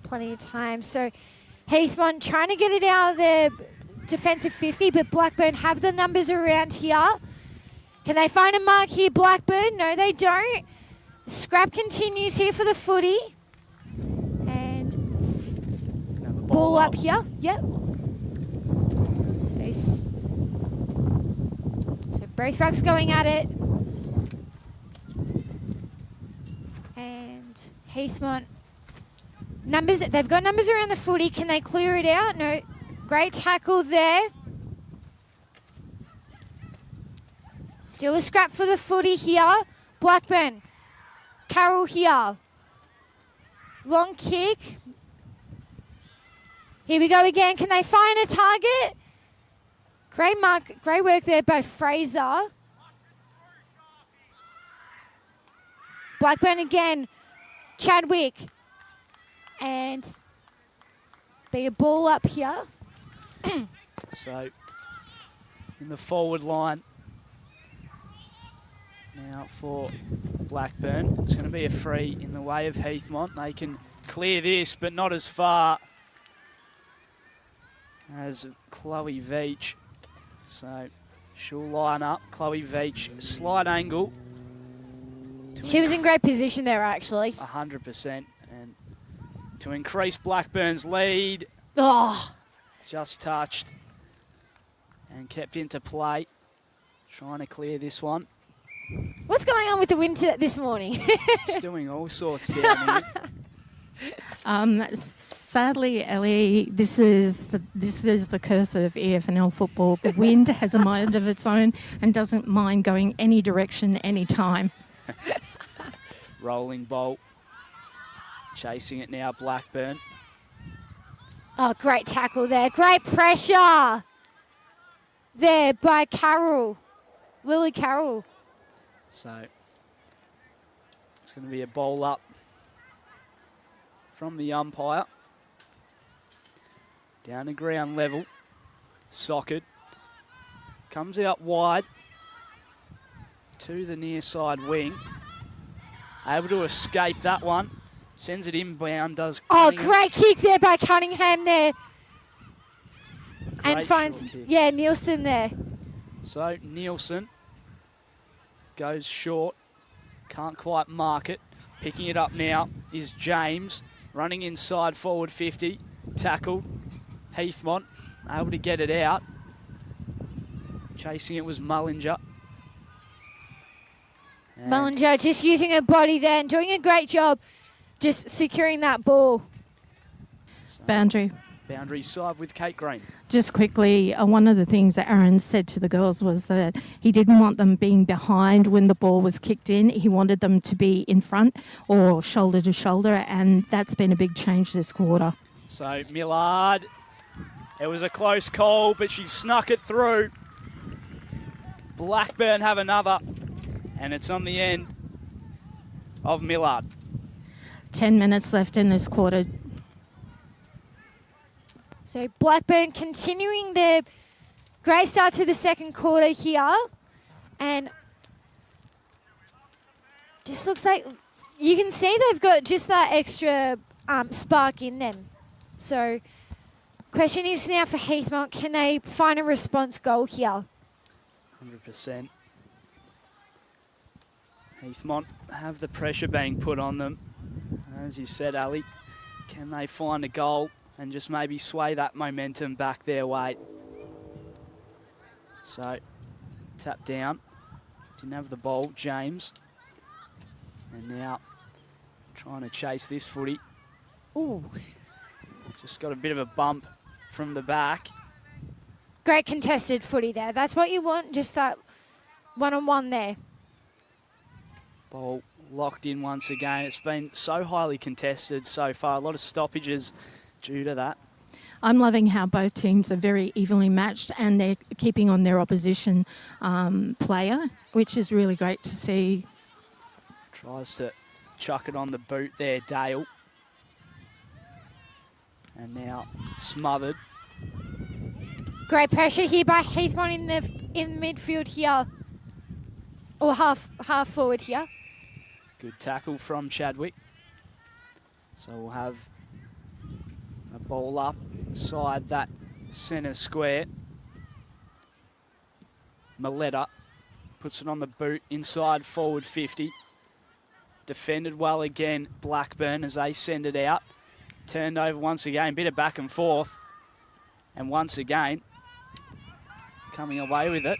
Plenty of time. So Heathmont trying to get it out of their defensive 50, but Blackburn have the numbers around here. Can they find a mark here, Blackburn? No, they don't. Scrap continues here for the footy. And ball up here. Yep. So both rucks going at it. And Heathmont. They've got numbers around the footy. Can they clear it out? No. Great tackle there. Still a scrap for the footy here. Blackburn. Carroll here. Long kick. Here we go again. Can they find a target? Great work there by Fraser. Blackburn again. Chadwick. And be a ball up here. So, in the forward line now for Blackburn. It's going to be a free in the way of Heathmont. They can clear this, but not as far as Chloe Veach. So, she'll line up. Chloe Veach, slight angle. She was in great position there, actually. 100%. And to increase Blackburn's lead. Oh. Just touched and kept into play. Trying to clear this one. What's going on with the wind this morning? It's doing all sorts down here. Sadly, Ellie, this is the curse of EFNL football. The wind has a mind of its own and doesn't mind going any direction, any time. Rolling bolt. Chasing it now, Blackburn. Oh, great tackle there. Great pressure there by Carroll. Lily Carroll. So it's going to be a bowl up from the umpire. Down to ground level. Socket. Comes out wide to the near side wing. Able to escape that one. Sends it inbound, does Oh, Cunningham. great kick there by Cunningham there. And Great finds, short kick. yeah, Nielsen there. So Nielsen goes short, can't quite mark it. Picking it up now is James, running inside forward 50, tackled. Heathmont able to get it out. Chasing it was Mullinger. And Mullinger just using her body there and doing a great job just securing that ball. so Boundary. boundary side with Kate Green. Just quickly, one of the things that Aaron said to the girls was that he didn't want them being behind when the ball was kicked in. He wanted them to be in front or shoulder to shoulder, and that's been a big change this quarter. So Millard, it was a close call, but she snuck it through. Blackburn have another, and it's on the end of Millard. 10 minutes left in this quarter. So Blackburn continuing their great start to the second quarter here. And just looks like you can see they've got just that extra spark in them. So question is now for Heathmont, can they find a response goal here? 100%. Heathmont have the pressure being put on them. As you said, Ali, can they find a goal and just maybe sway that momentum back their way? So, tap down. Didn't have the ball, James. And now trying to chase this footy. Ooh, Just got a bit of a bump from the back. great contested footy there. That's what you want, just that one-on-one there. Ball locked in once again. It's been so highly contested so far. A lot of stoppages due to that. I'm loving how both teams are very evenly matched and they're keeping on their opposition player, which is really great to see. Tries to chuck it on the boot there, Dale. And now smothered. Great pressure here by Heathmont in midfield here. Or half forward here. Good tackle from Chadwick. So we'll have a ball up inside that centre square. Maletta puts it on the boot inside forward 50. Defended well again, Blackburn, as they send it out. Turned over once again, bit of back and forth. And once again, coming away with it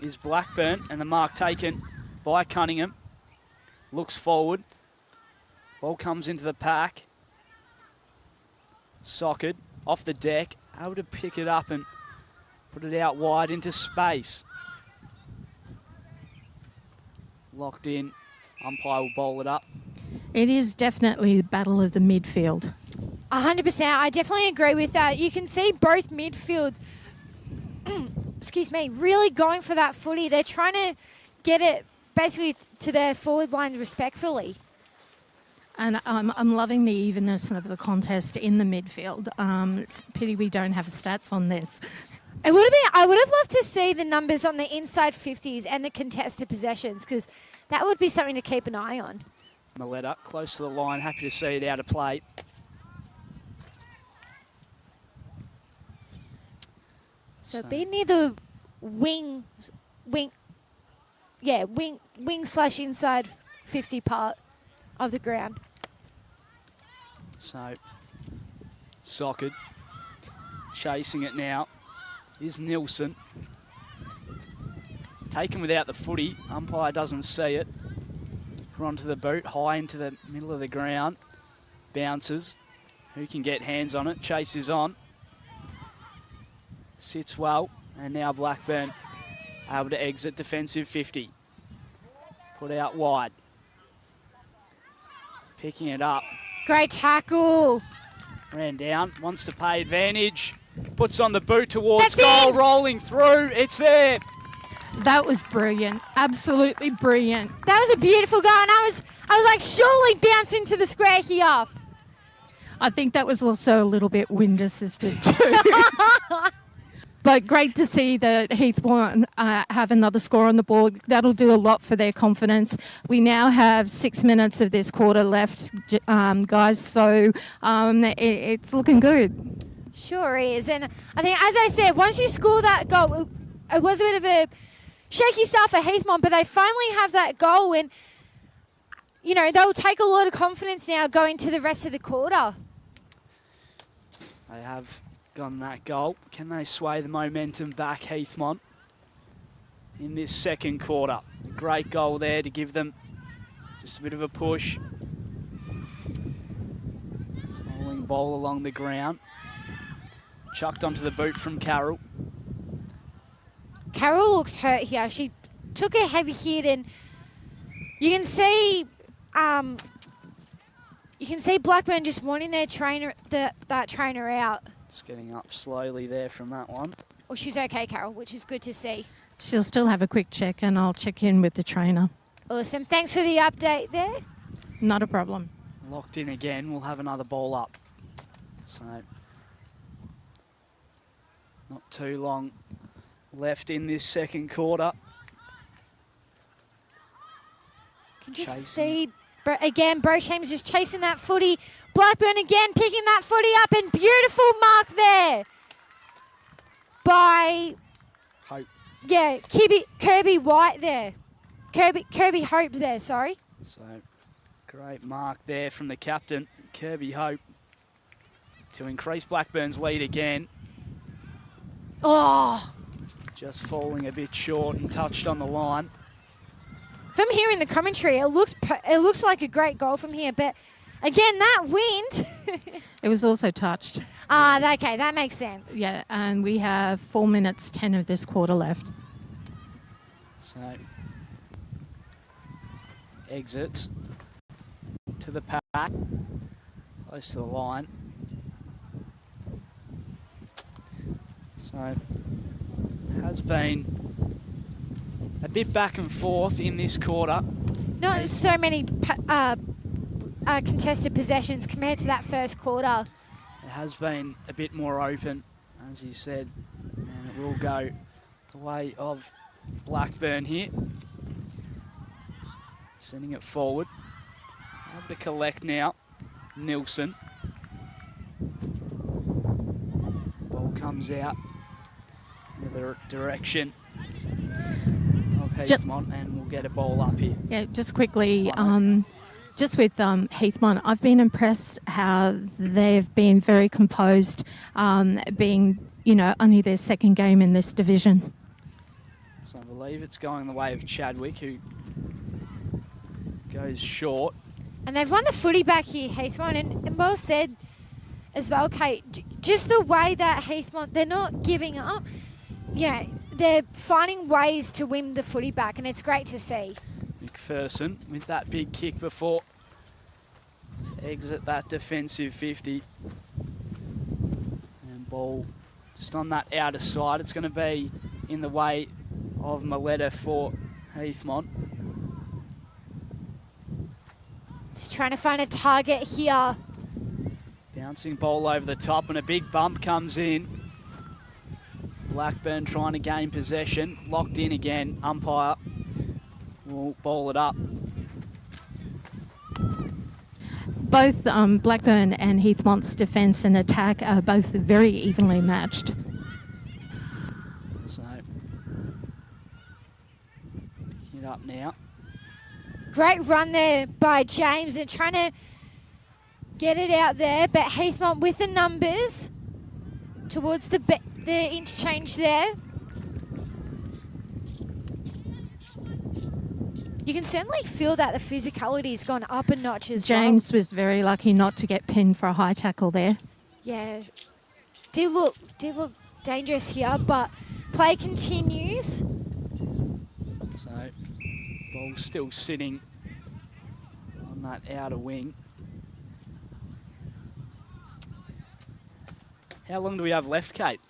is Blackburn, and the mark taken by Cunningham. Looks forward. Ball comes into the pack. Socket off the deck, able to pick it up and put it out wide into space. Locked in. Umpire will bowl it up. It is definitely the battle of the midfield. 100%. I definitely agree with that. You can see both midfields, excuse me, really going for that footy. They're trying to get it basically to their forward line respectfully. And I'm loving the evenness of the contest in the midfield. It's a pity we don't have stats on this. It would have been. I would have loved to see the numbers on the inside 50s and the contested possessions, because that would be something to keep an eye on. Maletta close to the line, happy to see it out of play. So be near the wing slash inside 50 part of the ground. So, Socket chasing it now is Nilsson. Taken without the footy, umpire doesn't see it. Put onto the boot, high into the middle of the ground. Bounces. Who can get hands on it? Chase is on. Sits well, and now Blackburn able to exit defensive 50. Put out wide. Picking it up. Great tackle. Ran down, wants to pay advantage. Puts on the boot towards That's goal, in. rolling through. It's there. That was brilliant. Absolutely brilliant. That was a beautiful goal, and I was like, surely bounce into the square here. I think that was also a little bit wind assisted too. But great to see that Heathmont have another score on the board. That'll do a lot for their confidence. We now have 6 minutes of this quarter left, guys, so it's looking good. Sure is. And I think, as I said, once you score that goal, it was a bit of a shaky start for Heathmont, but they finally have that goal, and, you know, they'll take a lot of confidence now going to the rest of the quarter. They have gotten that goal. Can they sway the momentum back, Heathmont, in this second quarter? Great goal there to give them just a bit of a push. Rolling ball along the ground. Chucked onto the boot from Carroll. Carroll looks hurt here. She took a heavy hit, and you can see Blackburn just wanting their trainer, that trainer out. Just getting up slowly there from that one. Well, she's okay, Carol, which is good to see. She'll still have a quick check, and I'll check in with the trainer. Awesome. Thanks for the update there. Not a problem. Locked in again. We'll have another ball up. So, not too long left in this second quarter. Can just Chasing. see, again, Brosham's just chasing that footy. Blackburn again picking that footy up, and beautiful mark there by, Hope. yeah, Kirby White there. Kirby Hope there, sorry. So, great mark there from the captain, Kirby Hope, to increase Blackburn's lead again. Oh, Just falling a bit short and touched on the line. from here in the commentary, it looks like a great goal from here, but again, that wind. It was also touched. Okay, that makes sense. Yeah, and we have 4 minutes 10 of this quarter left. So, exits to the pack, close to the line. So, has been a bit back and forth in this quarter. Not so many contested possessions compared to that first quarter. It has been a bit more open, as you said, and it will go the way of Blackburn here. Sending it forward. Able to collect now. Nilsson. Ball comes out in the direction of Heathmont, and we'll get a ball up here. Yeah, just quickly, just with Heathmont, I've been impressed how they've been very composed, being, you know, only their second game in this division. So I believe it's going the way of Chadwick, who goes short. And they've won the footy back here, Heathmont, and well said as well, Kate. Just the way that Heathmont, they're not giving up. You know, they're finding ways to win the footy back, and it's great to see. McPherson with that big kick before to exit that defensive 50. And ball just on that outer side. It's going to be in the way of Maletta for Heathmont. Just trying to find a target here. Bouncing ball over the top, and a big bump comes in. Blackburn trying to gain possession. Locked in again. Umpire will ball it up. Both Blackburn and Heathmont's defence and attack are both very evenly matched. So, picking it up now. Great run there by James. They're trying to get it out there, but Heathmont with the numbers towards the interchange there. You can certainly feel that the physicality has gone up a notch as well. James was very lucky not to get pinned for a high tackle there. Yeah, did look dangerous here, but play continues. So, ball still sitting on that outer wing. How long do we have left, Kate?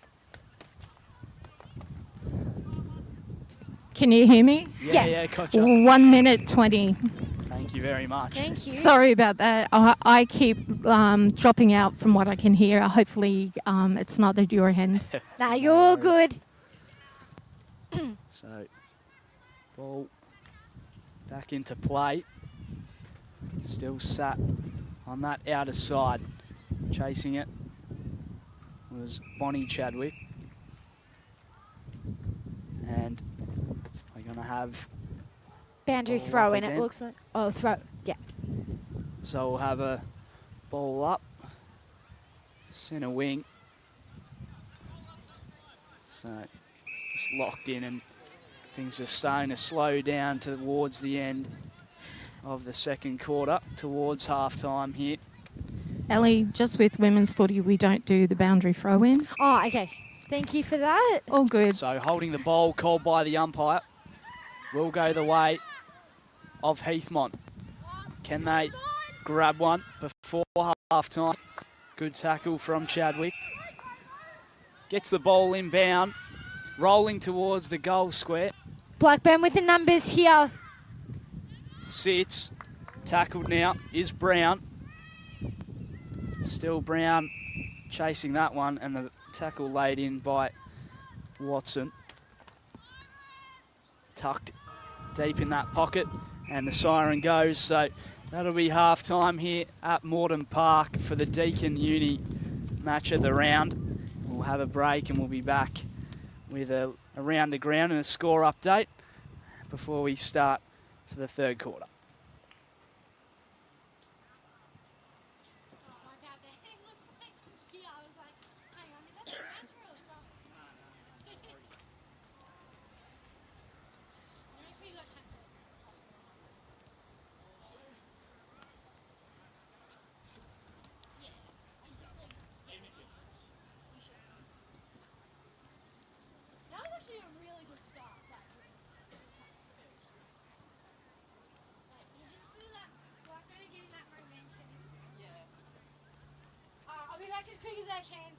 Can you hear me? Yeah. Gotcha. 1 minute 20. Thank Thank you very much. Thank you. Sorry about that. I keep dropping out from what I can hear. Hopefully it's not at your end. Nah, you're all good. So, ball back into play. Still sat on that outer side. Chasing it was Bonnie Chadwick. And we're going to have... Boundary Ball throw up in, it again. looks like. Oh, throw. Yeah. So we'll have a ball up. Centre wing. So just locked in, and things are starting to slow down towards the end of the second quarter, towards half-time here. Ellie, just with women's footy, we don't do the boundary throw in. Oh, okay. Thank you for that. All good. So holding the ball, called by the umpire, will go the way of Heathmont. Can they grab one before half-time? Good tackle from Chadwick. Gets the ball inbound, rolling towards the goal square. Blackburn with the numbers here. Sits, tackled now, is Brown. Still Brown chasing that one, and the tackle laid in by Watson. Tucked deep in that pocket, and the siren goes. So that'll be half-time here at Morton Park for the Deakin Uni match of the round. We'll have a break and we'll be back with a around the ground and a score update before we start for the third quarter. I'll be back as quick as I can.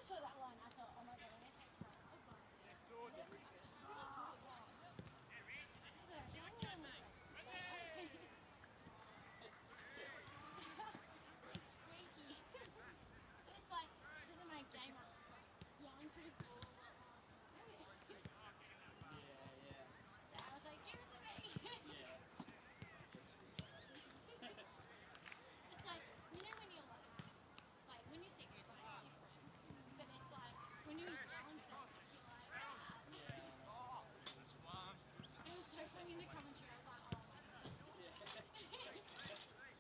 saw that line, I thought, oh my god, I'm going to take front. It's squeaky. It's like, because of my game, I was like yelling pretty ball a lot last night. So I was like, give it to me. It's like, you know when you're like when you sing, it's like different. But it's like, when you're yelling so much, you're like, ah. It was so funny in the commentary, I was like, oh my god.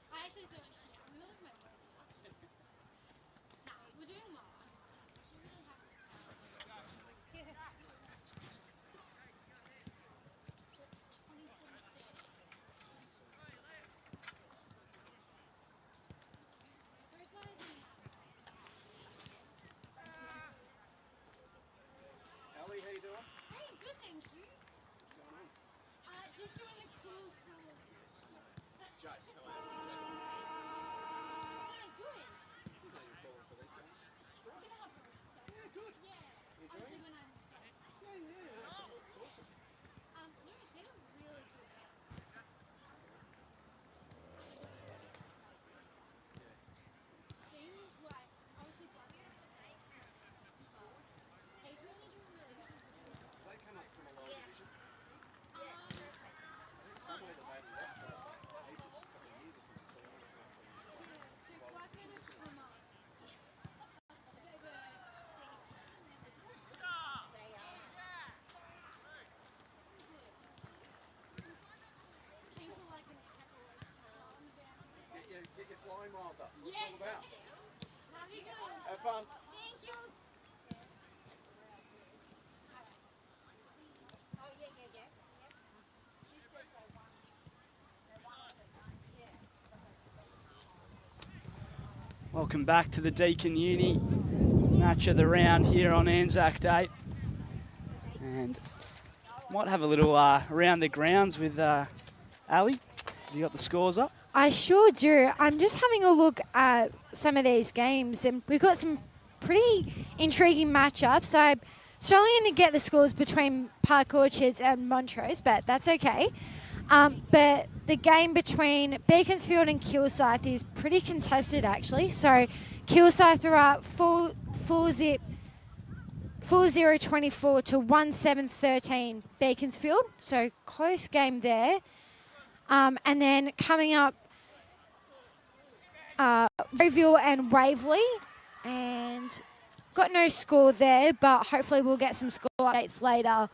I actually thought, shit, I'm going to lose my voice now. Nah, we're doing well. We should really have it. So it's 27:30. Where's my Ellie, how you doing? Hey, good, thank you. What's going on? Just doing the cool floor. Jace, how are you? Yeah, good. You know you're calling for these guys. It's We're great. gonna help her out, so. Yeah, good. Yeah. You Obviously enjoying when I'm Yeah, it's awesome. no, it's been a really good game. Been like obviously Blackburn but Heathmont are doing really good. So they come up from a lower division. I think somewhere that they've lost for ages, a couple of years or something, so they want to come up from So Blackburn have come up over Deakin. Came for like a couple of weeks now. Get your flying miles up. What's it Yeah. all about? Have you good? Have fun. Thank you. Welcome back to the Deakin Uni match of the round here on Anzac Day. And might have a little around the grounds with Ali. Have you got the scores up? I sure do. I'm just having a look at some of these games, and we've got some pretty intriguing matchups. I'm struggling to get the scores between Park Orchards and Montrose, but that's okay. But the game between Beaconsfield and Kilsyth is pretty contested, actually. So Kilsyth are up 4-0-24 to 1-7-13 Beaconsfield. So close game there. And then coming up, Rowville and Waverley, and got no score there, but hopefully we'll get some score updates later.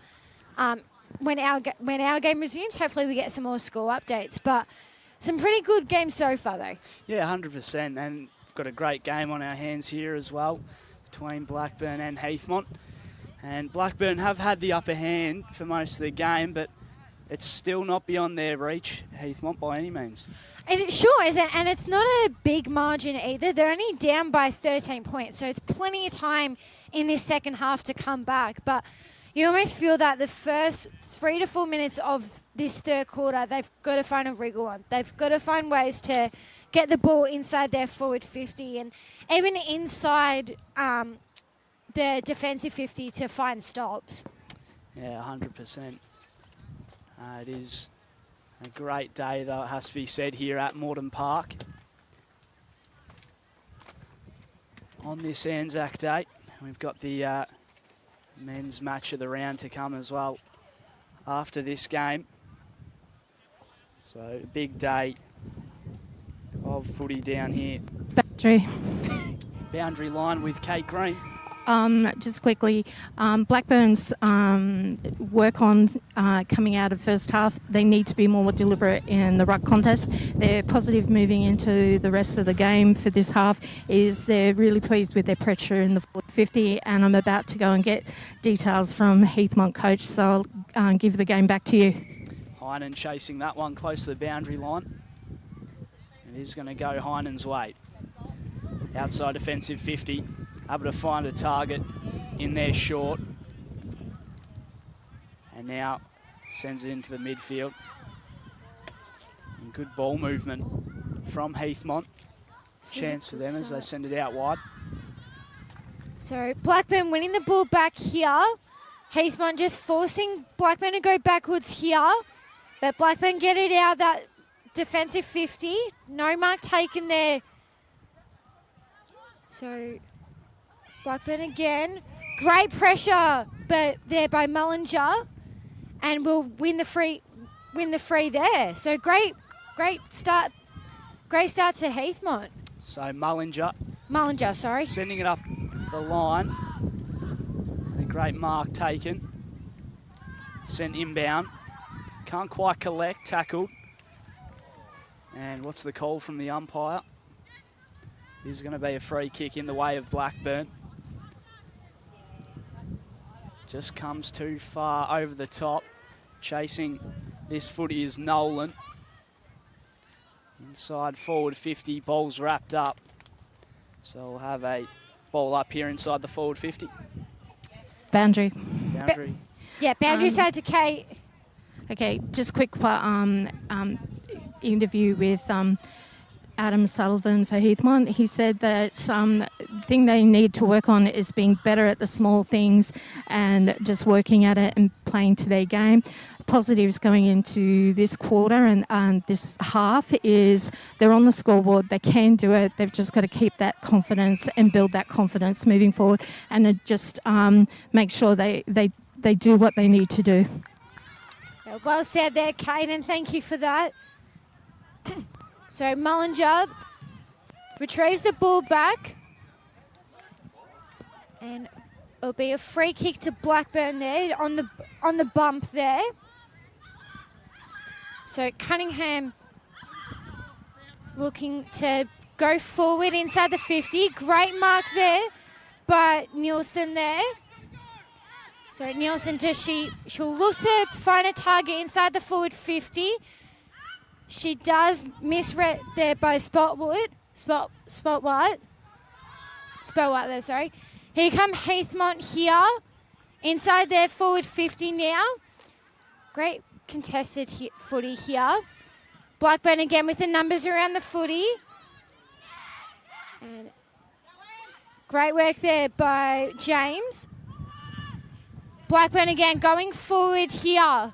When our game resumes, hopefully we get some more score updates. But some pretty good games so far, though. Yeah, 100%. And we've got a great game on our hands here as well between Blackburn and Heathmont. And Blackburn have had the upper hand for most of the game, but it's still not beyond their reach, Heathmont, by any means. It sure isn't, and it's not a big margin either. They're only down by 13 points, so it's plenty of time in this second half to come back. But you almost feel that the first 3 to 4 minutes of this third quarter, they've got to find a wriggle on. They've got to find ways to get the ball inside their forward 50 and even inside the defensive 50 to find stops. Yeah, 100%. It is a great day, though, it has to be said, here at Morton Park on this Anzac Day. We've got the men's match of the round to come as well after this game. So a big day of footy down here. Boundary line with Kate Green. Just quickly, Blackburn's work on coming out of first half, they need to be more deliberate in the ruck contest. They're positive moving into the rest of the game for this half, is they're really pleased with their pressure in the 50, and I'm about to go and get details from Heathmont coach, so I'll give the game back to you. Heinen chasing that one close to the boundary line. It is going to go Heinen's way. Outside defensive 50. Able to find a target in there short. And now sends it into the midfield. And good ball movement from Heathmont. Chance for them as they send it out wide. So Blackburn winning the ball back here. Heathmont just forcing Blackburn to go backwards here. But Blackburn get it out that defensive 50. No mark taken there. So Blackburn again. Great pressure, but there by Mullinger. And we'll win the free there. So great start. Great start to Heathmont. So Mullinger Sorry. sending it up the line. And a great mark taken. Sent inbound. Can't quite collect. Tackled. And what's the call from the umpire? Is going to be a free kick in the way of Blackburn. Just comes too far over the top. Chasing this footy is Nolan. Inside forward 50, ball's wrapped up. So we'll have a ball up here inside the forward 50. Boundary. Boundary side to Kate. Okay, just quick interview with Adam Sullivan for Heathmont. He said that the thing they need to work on is being better at the small things and just working at it and playing to their game. Positives going into this quarter and this half is they're on the scoreboard, they can do it, they've just got to keep that confidence and build that confidence moving forward and just make sure they do what they need to do. Well said there, Kate, and thank you for that. So Mullinger retrieves the ball back. And it'll be a free kick to Blackburn there on the bump there. So Cunningham looking to go forward inside the 50. Great mark there by Nielsen there. So Nielsen, she'll look to find a target inside the forward 50. She does misread there by Spotwhite there, sorry. Here come Heathmont here. Inside their forward 50 now. Great contested footy here. Blackburn again with the numbers around the footy. And great work there by James. Blackburn again going forward here.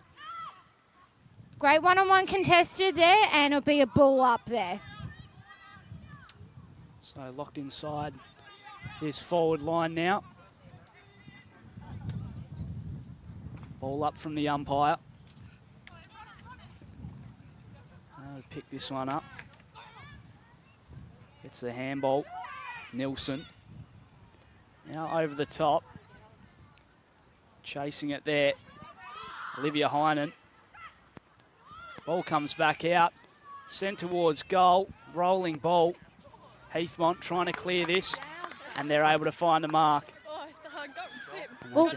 Great one-on-one contested there, and it'll be a ball up there. So locked inside this forward line now. Ball up from the umpire. I'll pick this one up. It's the handball. Nilsson. Now over the top. Chasing it there. Olivia Heinen. Ball comes back out. Sent towards goal. Rolling ball. Heathmont trying to clear this. And they're able to find a mark. Well,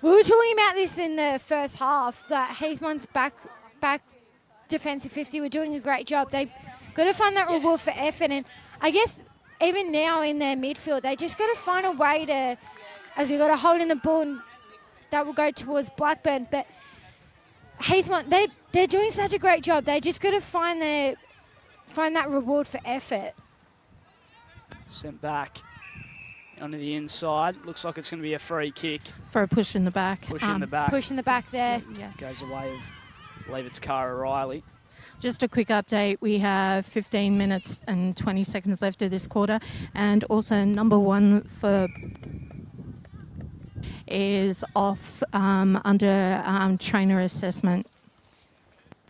we were talking about this in the first half, that Heathmont's back defensive 50 were doing a great job. They've got to find that reward for effort. And I guess even now in their midfield, they just got to find a way to, as we got a hold in the ball, and that will go towards Blackburn. But Heathmont, they're doing such a great job. They just got to find that reward for effort. Sent back onto the inside. Looks like it's going to be a free kick. For a push in the back. Push in the back. Push in the back there. Yeah. Goes away of, I believe it's Cara Riley. Just a quick update. We have 15 minutes and 20 seconds left of this quarter. And also number one for is off under trainer assessment.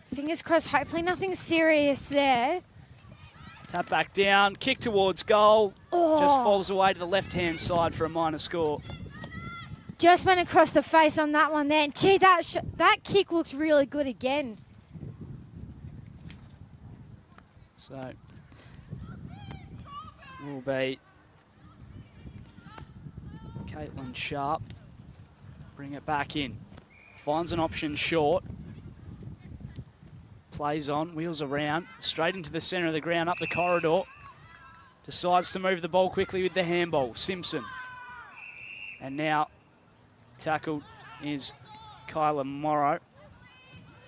Fingers crossed, hopefully nothing serious there. Tap back down, kick towards goal. Oh. Just falls away to the left-hand side for a minor score. Just went across the face on that one there. Gee, that kick looked really good again. So, will be Caitlin Sharp. Bring it back in. Finds an option short. Plays on, wheels around, straight into the centre of the ground, up the corridor. Decides to move the ball quickly with the handball. Simpson. And now tackled is Kyla Morrow.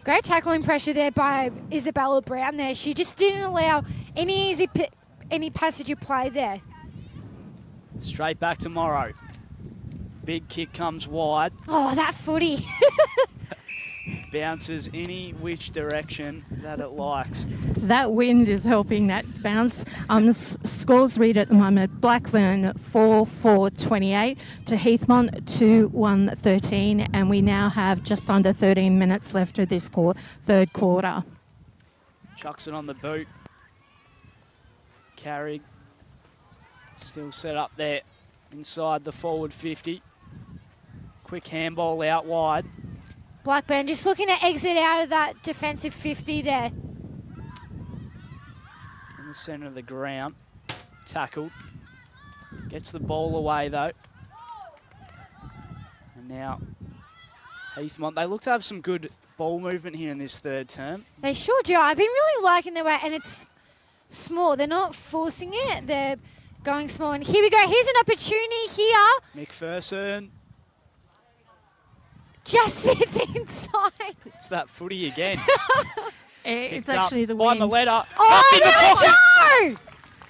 Great tackling pressure there by Isabella Brown there. She just didn't allow any passage of play there. Straight back to Morrow. Big kick comes wide. Oh, that footy. Bounces any which direction that it likes. That wind is helping that bounce. Scores read at the moment: Blackburn 4-4-28 to Heathmont 2-1-13, and we now have just under 13 minutes left of this third quarter. Chucks it on the boot. Carried. Still set up there inside the forward 50. Quick handball out wide. Blackburn just looking to exit out of that defensive 50 there. In the centre of the ground. Tackled. Gets the ball away though. And now Heathmont, they look to have some good ball movement here in this third term. They sure do. I've been really liking their way, and it's small. They're not forcing it. They're going small. And here we go. Here's an opportunity here. McPherson. Just sits inside. It's that footy again. It's Picked actually up the by wind. Maletta. Oh, Up in the there pocket. we go!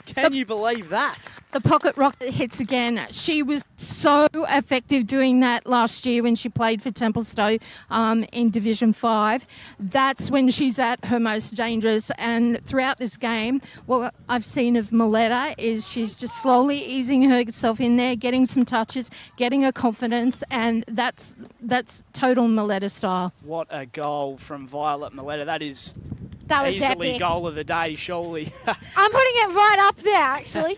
Can you believe that? The pocket rocket hits again. She was so effective doing that last year when she played for Templestowe in Division 5. That's when she's at her most dangerous. And throughout this game, what I've seen of Maletta is she's just slowly easing herself in there, getting some touches, getting her confidence, and that's total Maletta style. What a goal from Violet Maletta. That is That was easily epic. goal of the day, surely. I'm putting it right up there, actually.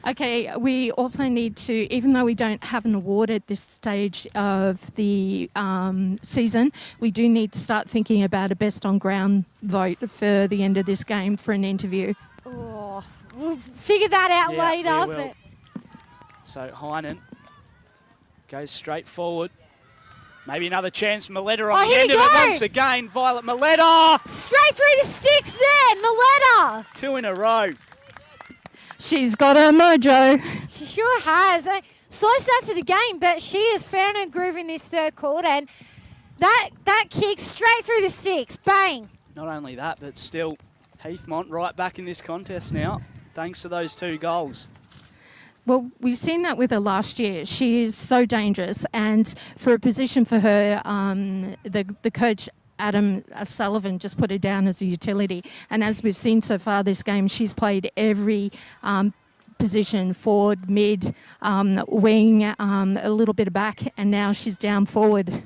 Okay, we also need to, even though we don't have an award at this stage of the season, we do need to start thinking about a best on ground vote for the end of this game for an interview. Oh, we'll figure that out Yeah, later. we will. So Heinen goes straight forward. Maybe another chance, Maletta on the here end we of it go. once again. Violet Maletta, Straight through the sticks there, Maletta. 2 in a row. She's got her mojo. She sure has. Slow start to the game, but she has found her groove in this third quarter, and that kick straight through the sticks, bang. Not only that, but still Heathmont right back in this contest now, thanks to those 2 goals. Well, we've seen that with her last year. She is so dangerous, and for a position for her, the coach Adam Sullivan just put her down as a utility. And as we've seen so far this game, she's played every position: forward, mid, wing, a little bit of back, and now she's down forward.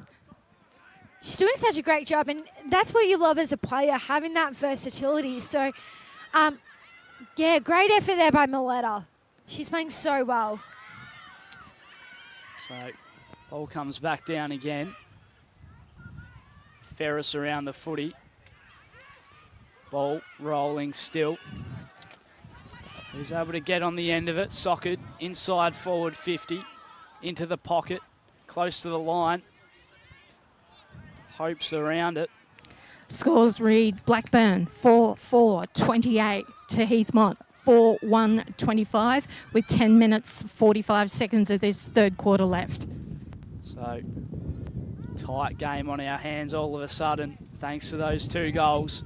She's doing such a great job, and that's what you love as a player, having that versatility. So, yeah, great effort there by Maletta. She's playing so well. So ball comes back down again. Ferris around the footy. Ball rolling still. Who's able to get on the end of it? Socket inside forward 50. Into the pocket. Close to the line. Hopes around it. Scores read: Blackburn 4-4-28 to Heathmont 4-1-25 with 10 minutes 45 seconds of this third quarter left. So tight game on our hands all of a sudden, thanks to those 2 goals.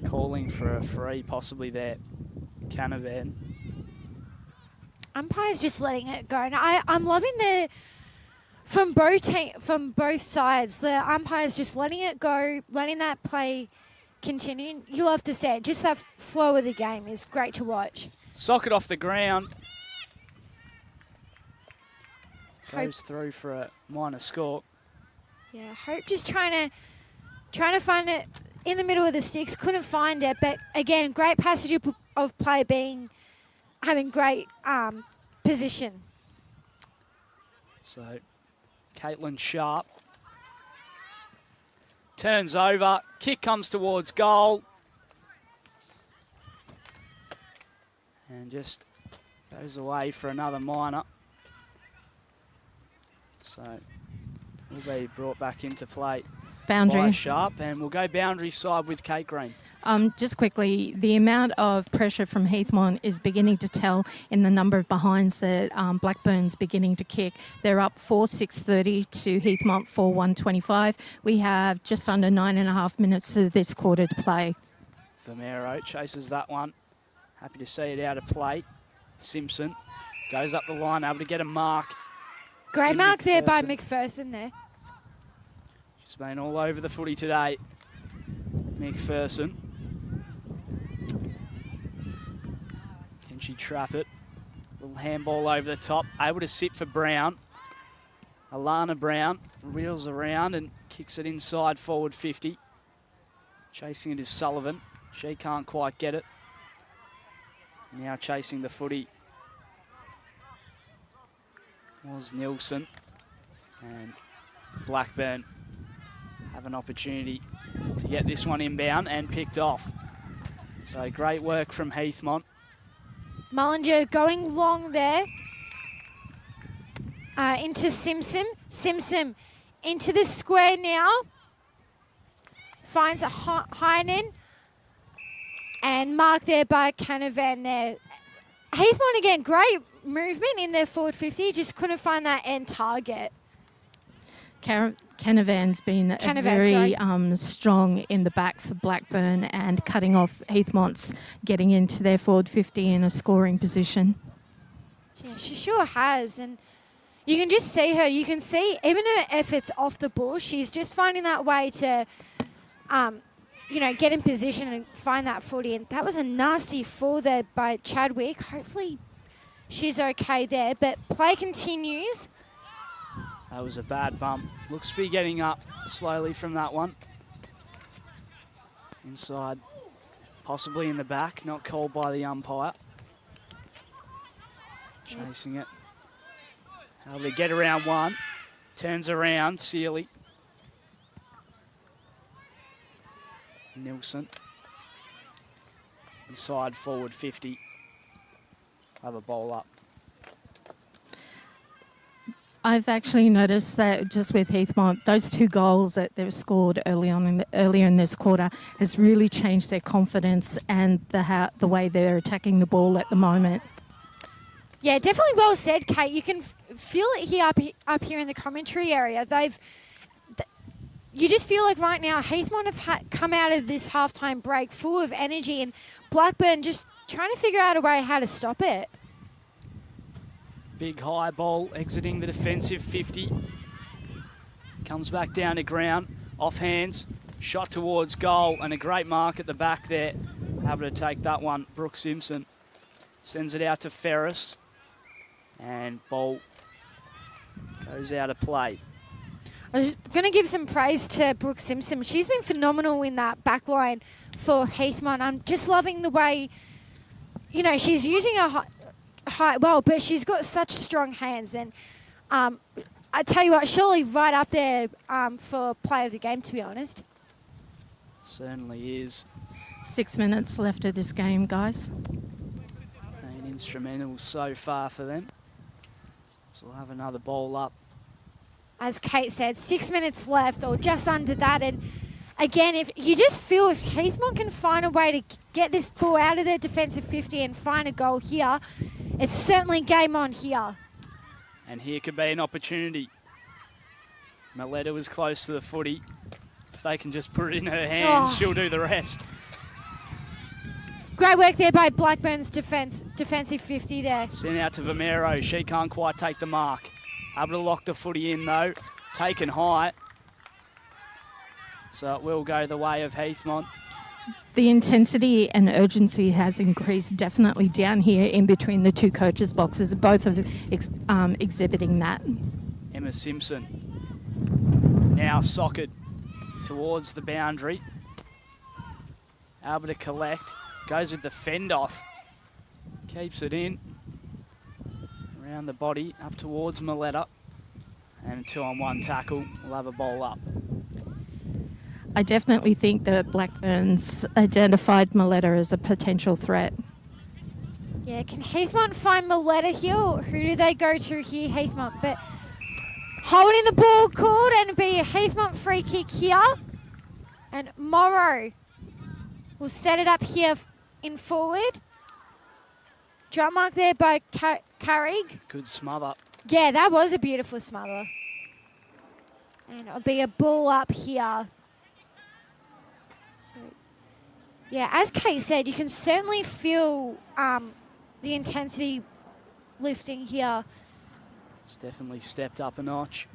Calling for a free possibly there. Canavan. Umpire's just letting it go. And I'm loving from both sides. The umpire's just letting it go, letting that play continue. You love to see it. Just that flow of the game is great to watch. Socket off the ground. Goes through for a minor score. Yeah, Hope just trying to find it in the middle of the sticks. Couldn't find it, but again, great passage of play, having great position. So Caitlin Sharp turns over, kick comes towards goal, and just goes away for another minor. So will be brought back into play Boundary. by Sharp, and we'll go boundary side with Kate Green. Just quickly, the amount of pressure from Heathmont is beginning to tell in the number of behinds that Blackburn's beginning to kick. They're up 4-6-30 to Heathmont 4-1-25. We have just under 9.5 minutes of this quarter to play. Vomero chases that one. Happy to see it out of play. Simpson Goes up the line, able to get a mark. Great in mark there by McPherson. McPherson there. She's been all over the footy today. McPherson. Can she trap it? Little handball over the top. Able to sit for Brown. Alana Brown reels around and kicks it inside forward 50. Chasing it is Sullivan. She can't quite get it. Now chasing the footy was Nielsen. And Blackburn have an opportunity to get this one inbound and picked off. So great work from Heathmont. Mullinger going long there. Into Simpson. Simpson into the square now. Finds a Heinen. And marked there by Canavan there. Heathmont again, great movement in their forward 50. Just couldn't find that end target. Canavan's been very strong in the back for Blackburn and cutting off Heathmont's getting into their forward 50 in a scoring position. Yeah, she sure has. And you can just see her. You can see, even if it's off the ball, she's just finding that way to, get in position and find that footy. And that was a nasty fall there by Chadwick. Hopefully she's okay there. But play continues. That was a bad bump. Looks to be getting up slowly from that one. Inside, possibly in the back, not called by the umpire. Chasing it. Able to get around one. Turns around, Sealy. Nilsson. Inside forward 50. Have a bowl up. I've actually noticed that just with Heathmont, those 2 goals that they've scored earlier in this quarter has really changed their confidence and the way they're attacking the ball at the moment. Yeah, definitely well said, Kate. You can feel it here up here in the commentary area. You just feel like right now Heathmont have come out of this halftime break full of energy, and Blackburn just trying to figure out a way how to stop it. Big high ball exiting the defensive 50. Comes back down to ground, off hands, shot towards goal, and a great mark at the back there. Able to take that one, Brooke Simpson. Sends it out to Ferris, and ball goes out of play. I was going to give some praise to Brooke Simpson. She's been phenomenal in that back line for Heathmont. I'm just loving the way, she's using her height well, but she's got such strong hands. And I tell you what, surely right up there for play of the game, to be honest. Certainly is. 6 minutes left of this game, guys. Been instrumental so far for them. So we'll have another ball up. As Kate said, 6 minutes left or just under that. And again, if you just feel if Heathmont can find a way to get this ball out of their defensive 50 and find a goal here, it's certainly game on here. And here could be an opportunity. Maletta was close to the footy. If they can just put it in her hands, she'll do the rest. Great work there by Blackburn's defensive 50 there. Sent out to Vomero. She can't quite take the mark. Able to lock the footy in though. Taken high. So it will go the way of Heathmont. The intensity and urgency has increased definitely down here in between the 2 coaches' boxes. Both of exhibiting that. Emma Simpson. Now socket towards the boundary. Able to collect. Goes with the fend off. Keeps it in. Around the body, up towards Maletta. And a 2-on-1 tackle. We'll have a ball up. I definitely think that Blackburn's identified Maletta as a potential threat. Yeah, can Heathmont find Maletta here? Or who do they go to here, Heathmont? But holding the ball called, and it'll be a Heathmont free kick here. And Morrow will set it up here in forward. Drum mark there by Carrig. Good smother. Yeah, that was a beautiful smother. And it'll be a ball up here. So, yeah, as Kate said, you can certainly feel the intensity lifting here. It's definitely stepped up a notch.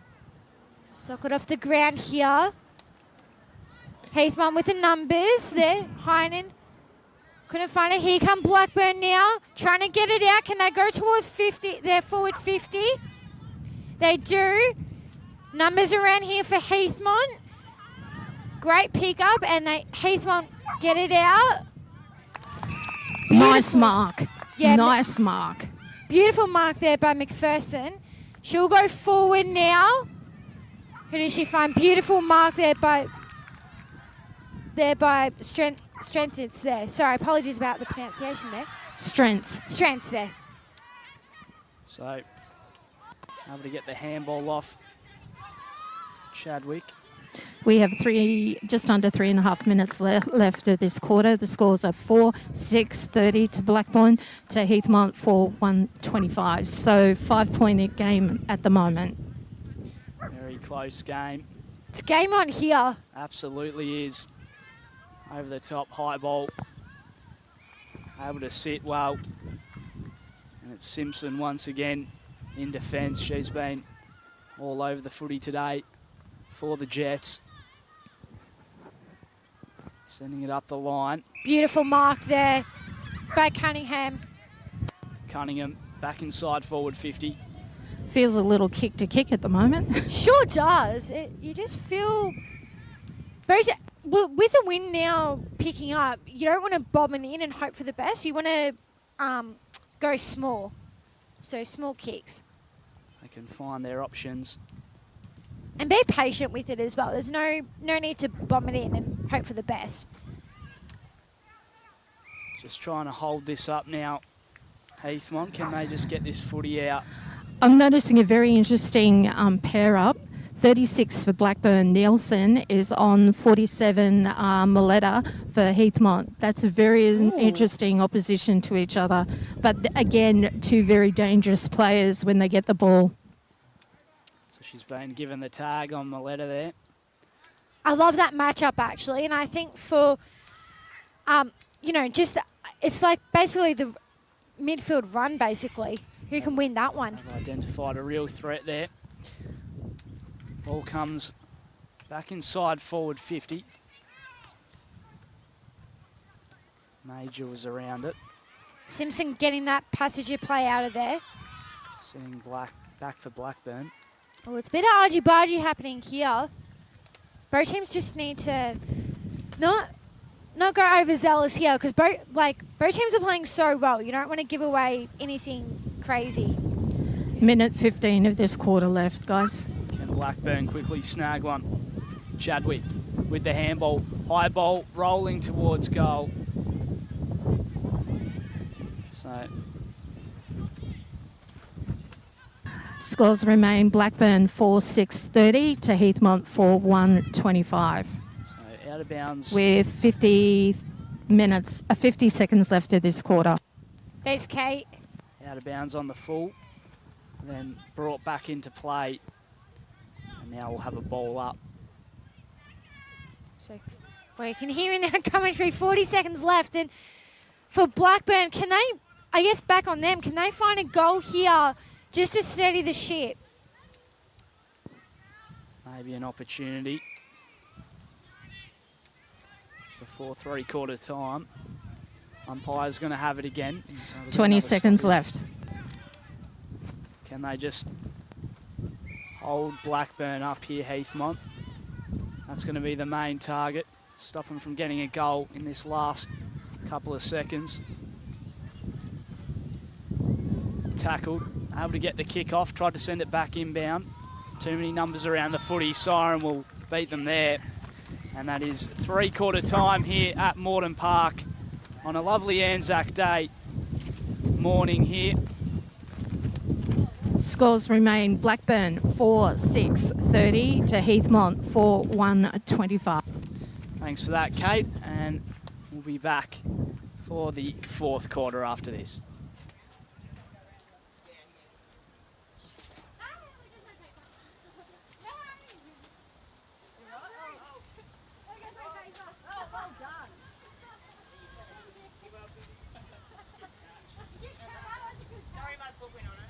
Socket off the ground here. Heathmont with the numbers there. Heinen couldn't find it. Here come Blackburn now, trying to get it out. Can they go towards 50? They're forward 50. They do. Numbers around here for Heathmont. Great pick up, and Heathmont get it out. Nice mark. Yeah, nice mark. Beautiful mark there by McPherson. She'll go forward now. Who does she find? Beautiful mark there by Strength. It's there. Sorry, apologies about the pronunciation there. Strengths there. So, able to get the handball off Chadwick. We have just under 3.5 minutes left of this quarter. The scores are 4-6-30 to Blackburn, to Heathmont 4-1-25. So 5-point game at the moment. Very close game. It's game on here. Absolutely is. Over the top, high ball. Able to sit well. And it's Simpson once again in defence. She's been all over the footy today for the Jets. Sending it up the line. Beautiful mark there by Cunningham. Cunningham back inside forward 50. Feels a little kick to kick at the moment. Sure does. You just feel... With the wind now picking up, you don't want to bomb it in and hope for the best. You want to go small. So small kicks. They can find their options. And be patient with it as well. There's no need to bomb it in and hope for the best. Just trying to hold this up now. Heathmont, can they just get this footy out? I'm noticing a very interesting pair up. 36 for Blackburn. Nielsen is on 47 Maletta for Heathmont. That's a very interesting opposition to each other. But again, two very dangerous players when they get the ball. So she's been given the tag on Maletta there. I love that matchup actually, and I think for, it's like basically the midfield run basically. Who can win that one? They've identified a real threat there. Ball comes back inside forward 50. Major was around it. Simpson getting that passenger play out of there. Sending back for Blackburn. Oh, it's a bit of argy-bargy happening here. Both teams just need to not go overzealous here because both teams are playing so well. You don't want to give away anything crazy. Minute 15 of this quarter left, guys. Can Blackburn quickly snag one? Chadwick with the handball. High ball rolling towards goal. So scores remain Blackburn 4-6-30 to Heathmont 4-1-25. So out of bounds. With 50 seconds left of this quarter. There's Kate. Out of bounds on the full. Then brought back into play. And now we'll have a ball up. So you can hear in that commentary, 40 seconds left. And for Blackburn, can they, I guess back on them, can they find a goal here just to steady the ship? Maybe an opportunity before three-quarter time. Umpire's going to have it again. So 20 seconds left. Can they just hold Blackburn up here, Heathmont? That's going to be the main target. Stop them from getting a goal in this last couple of seconds. Tackled, able to get the kick off, tried to send it back inbound. Too many numbers around the footy. Siren will beat them there. And that is three-quarter time here at Morton Park on a lovely Anzac Day morning here. Scores remain Blackburn 4-6-30 to Heathmont 4-1-25. Thanks for that, Kate, and we'll be back for the fourth quarter after this. Sorry, mate, put me on it.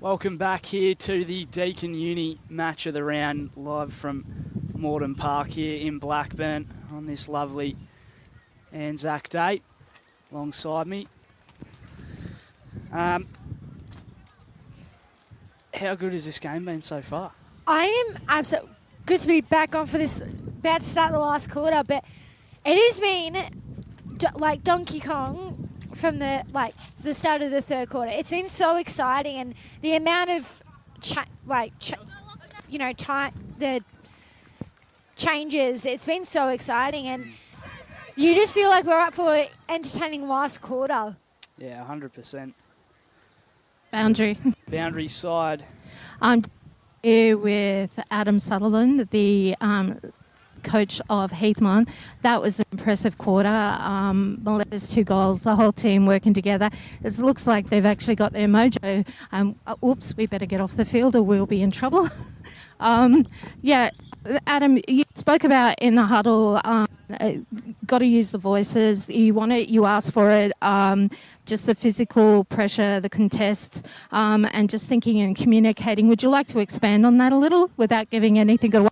Welcome back here to the Deakin Uni match of the round, live from Morton Park here in Blackburn on this lovely Anzac day. Alongside me. How good has this game been so far? I am absolutely good to be back on for this, about to start the last quarter, but it has been like Donkey Kong from the start of the third quarter. It's been so exciting, and the amount of the changes. It's been so exciting, and you just feel like we're up for entertaining last quarter. Yeah, 100%. Boundary side. I'm here with Adam Sutherland, the coach of Heathmont. That was an impressive quarter. Miletta's 2 goals, the whole team working together. It looks like they've actually got their mojo. Oops, we better get off the field or we'll be in trouble. Yeah, Adam, you spoke about in the huddle, got to use the voices. You want it, you ask for it. Just the physical pressure, the contests, and just thinking and communicating. Would you like to expand on that a little without giving anything away?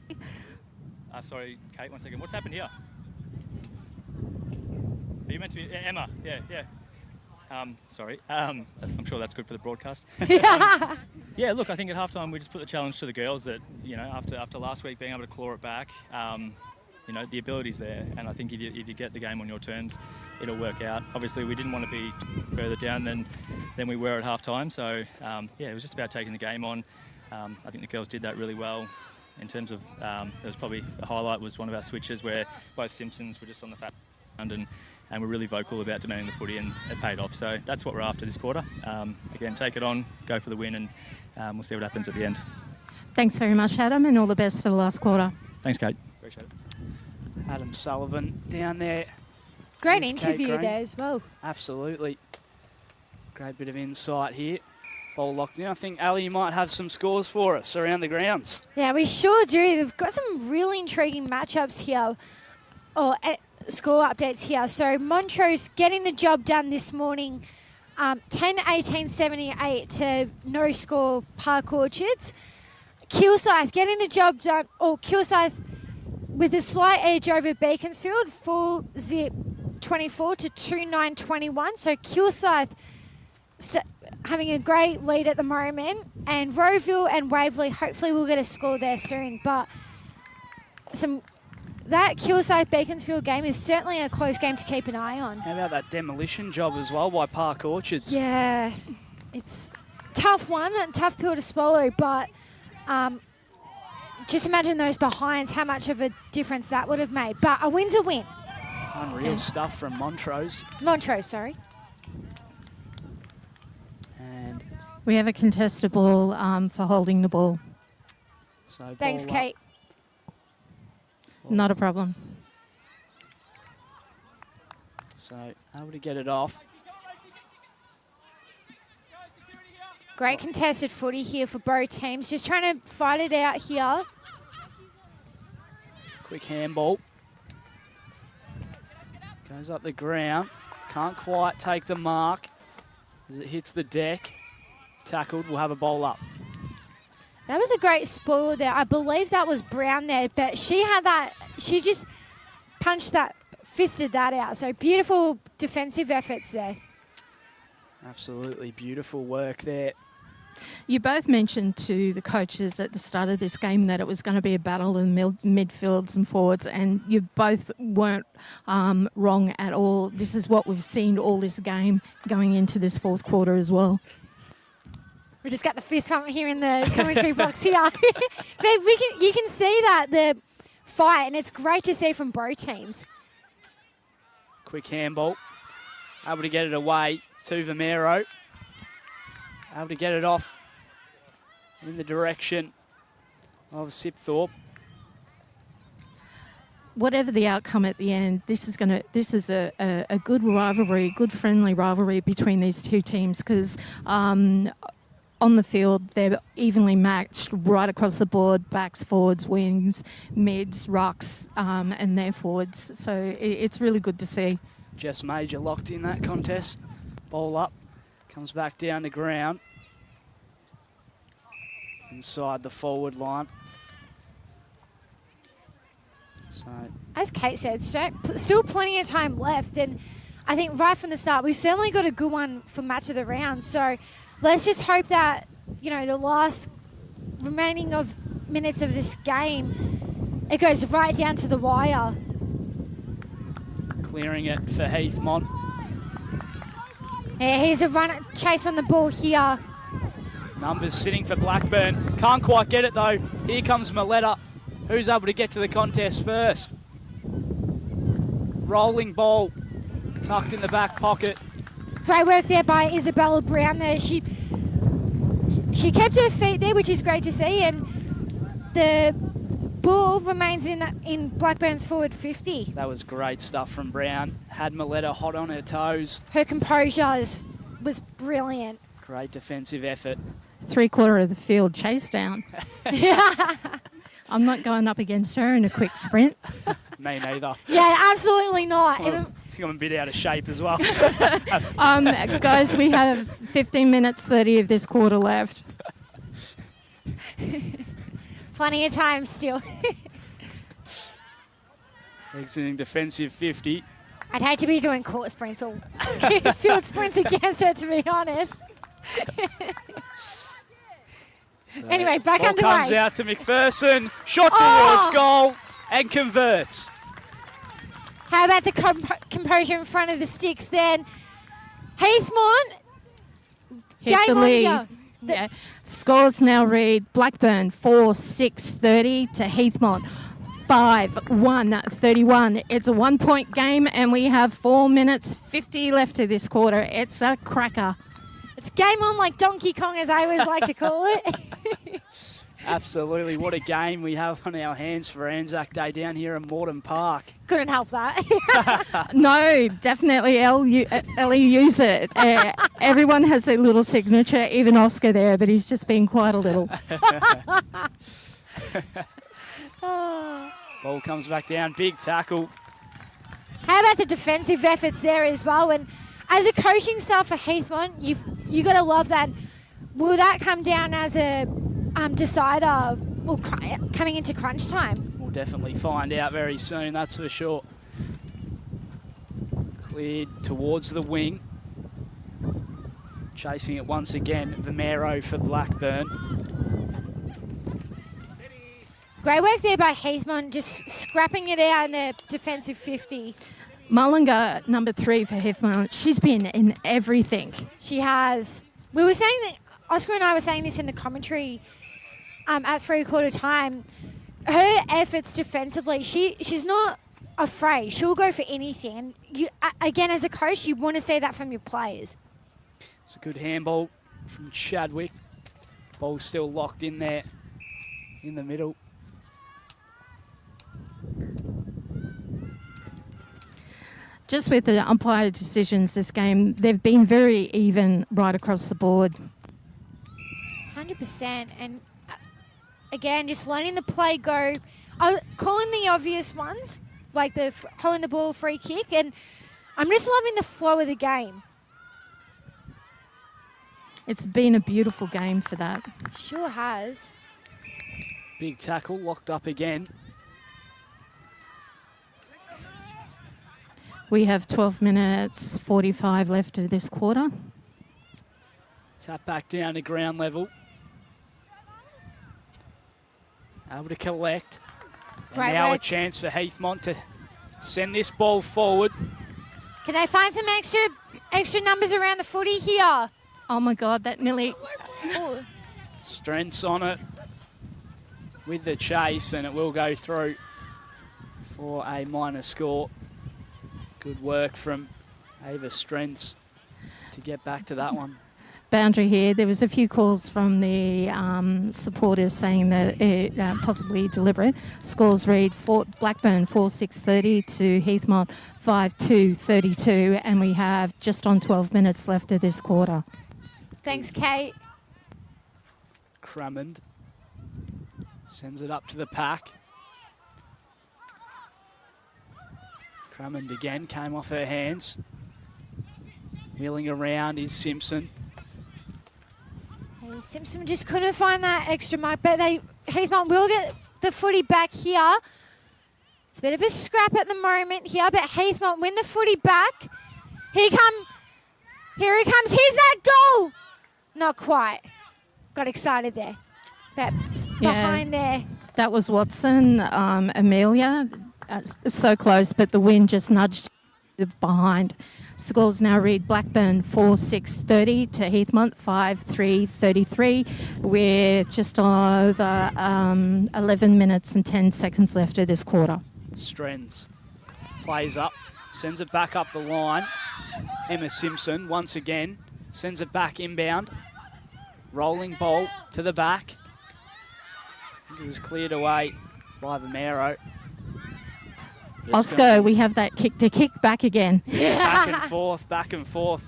Sorry, Kate, 1 second. What's happened here? Are you meant to be Emma? Yeah. Sorry. I'm sure that's good for the broadcast. Yeah, look, I think at halftime we just put the challenge to the girls that, after last week being able to claw it back, the ability's there. And I think if you get the game on your terms, it'll work out. Obviously, we didn't want to be further down than we were at halftime. So, it was just about taking the game on. I think the girls did that really well. In terms of, there was probably a highlight was one of our switches where both Simpsons were just on the fat ground and we're really vocal about demanding the footy, and it paid off. So that's what we're after this quarter. Again, take it on, go for the win, and we'll see what happens at the end. Thanks very much, Adam, and all the best for the last quarter. Thanks, Kate. Appreciate it. Adam Sullivan down there. Great interview there as well. Absolutely. Great bit of insight here. Ball locked in. I think, Ali, you might have some scores for us around the grounds. Yeah, we sure do. We've got some really intriguing matchups here, or score updates here. So Montrose getting the job done this morning, 10-18-78 to no score Park Orchards. Kilsyth getting the job done, or Kilsyth with a slight edge over Beaconsfield, 4-zip 24 to 2-9-21. So Kilsyth having a great lead at the moment, and Rowville and Waverley hopefully will get a score there soon. But that Kilsyth Beaconsfield game is certainly a close game to keep an eye on. How about that demolition job as well by Park Orchards? Yeah, it's tough one, tough pill to swallow, but just imagine those behinds, how much of a difference that would have made. But a win's a win. Unreal stuff from Montrose. Sorry. And we have a contested ball for holding the ball. So thanks, ball Kate. Not a problem. So able to get it off. Great contested footy here for both teams. Just trying to fight it out here. Quick handball. Goes up the ground. Can't quite take the mark as it hits the deck. Tackled. We'll have a bowl up. That was a great spoil there. I believe that was Brown there, but she had that. She just fisted that out. So beautiful defensive efforts there. Absolutely beautiful work there. You both mentioned to the coaches at the start of this game that it was going to be a battle in midfields and forwards, and you both weren't wrong at all. This is what we've seen all this game going into this fourth quarter as well. We just got the fist pump here in the commentary box here. But you can see that, the fight, and it's great to see from both teams. Quick handball. Able to get it away to Vomero. Able to get it off in the direction of Sipthorpe. Whatever the outcome at the end, this is a good rivalry, good friendly rivalry between these two teams, because on the field they're evenly matched right across the board, backs, forwards, wings, mids, rucks, and their forwards. So it's really good to see. Jess Major locked in that contest. Ball up. Comes back down to ground. inside the forward line. So As Kate said, still plenty of time left, and I think right from the start we've certainly got a good one for match of the round. So let's just hope that, you know, the last remaining of minutes of this game, it goes right down to the wire. clearing it for Heathmont. Yeah, here's a run chase on the ball here. Numbers sitting for Blackburn. Can't quite get it though. Here comes Maletta. Who's able to get to the contest first? Rolling ball, tucked in the back pocket. Great work there by Isabella Brown there. She kept her feet there, which is great to see, and the ball remains in Blackburn's forward 50. That was great stuff from Brown. Had Maletta hot on her toes. Her composure was brilliant. Great defensive effort. 3/4 of the field chase down. I'm not going up against her in a quick sprint. Me neither. Yeah, absolutely not. I think I'm a bit out of shape as well. Guys, we have 15 minutes 30 of this quarter left. Plenty of time still. Exiting defensive 50. I'd hate to be doing court sprints or field sprints against her, to be honest. Anyway, back Ball underway. comes out to McPherson. Shot towards goal and converts. How about the composure in front of the sticks then? Heathmont, Hit game the on lead. here. Yeah. Scores now read Blackburn 4-6-30 to Heathmont 5-1-31. It's a 1-point game and we have 4 minutes 50 left to this quarter. It's a cracker. It's game on like Donkey Kong, as I always like to call it. Absolutely. What a game we have on our hands for Anzac Day down here in Morton Park. Couldn't help that. No, definitely Ellie use it. Everyone has their little signature, even Oscar there, but he's just been quite a little. Ball comes back down. Big tackle. How about the defensive efforts there as well? And as a coaching staff for Heathmont, you got to love that. Will that come down as a decider coming into crunch time? We'll definitely find out very soon, that's for sure. Cleared towards the wing. Chasing it once again, Vomero for Blackburn. Great work there by Heathmont, just scrapping it out in the defensive 50. Mullinger, number 3 for Heathmont. She's been in everything. She has. We were saying that, Oscar and I were saying this in the commentary at 3/4 time. Her efforts defensively, she's not afraid. She'll go for anything. And you, again, as a coach, you want to see that from your players. It's a good handball from Chadwick. Ball still locked in there in the middle. Just with the umpire decisions this game, they've been very even right across the board. 100%. And again, just letting the play go. Calling the obvious ones, like the holding the ball free kick. And I'm just loving the flow of the game. It's been a beautiful game for that. Sure has. Big tackle, locked up again. We have 12 minutes 45 left of this quarter. Tap back down to ground level. Able to collect. And Great now work. a chance for Heathmont to send this ball forward. Can they find some extra numbers around the footy here? Oh my God, that nearly... Oh. Strengths on it with the chase, and it will go through for a minor score. Good work from Ava Strengths to get back to that one. Boundary here. There was a few calls from the supporters saying that it possibly deliberate. Scores read Blackburn 4-6-30 to Heathmont 5-2-32, and we have just on 12 minutes left of this quarter. Thanks, Kate. Crummond sends it up to the pack. Crummond again came off her hands. Wheeling around is Simpson. Simpson just couldn't find that extra mark, but Heathmont will get the footy back here. It's a bit of a scrap at the moment here, but Heathmont win the footy back. Here he comes. Here's that goal. Not quite. Got excited there. But behind there. That was Watson, Amelia. So close, but the wind just nudged behind. Scores now read Blackburn 4-6-30 to Heathmont 5-3-33 with just over 11 minutes and 10 seconds left of this quarter. Strens plays up, sends it back up the line. Emma Simpson once again sends it back inbound. Rolling ball to the back. It was cleared away by Vomero. Oscar, we have that kick to kick back again. Back and forth, back and forth.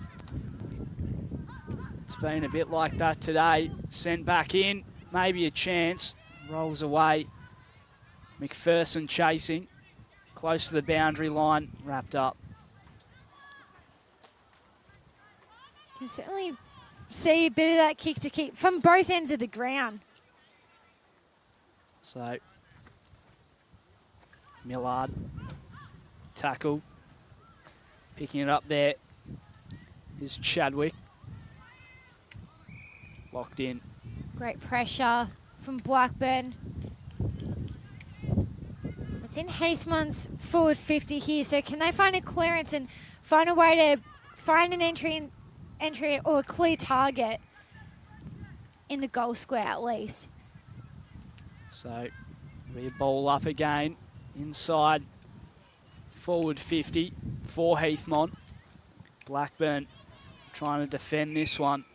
It's been a bit like that today. Sent back in, maybe a chance. Rolls away. McPherson chasing. Close to the boundary line, wrapped up. You can certainly see a bit of that kick to kick from both ends of the ground. So, Millard, tackle, picking it up there is Chadwick. Locked in. Great pressure from Blackburn. It's in Heathmont's forward 50 here, so can they find a clearance and find a way to find an entry or a clear target in the goal square at least? So, be a ball up again, inside, forward 50 for Heathmont. Blackburn trying to defend this one.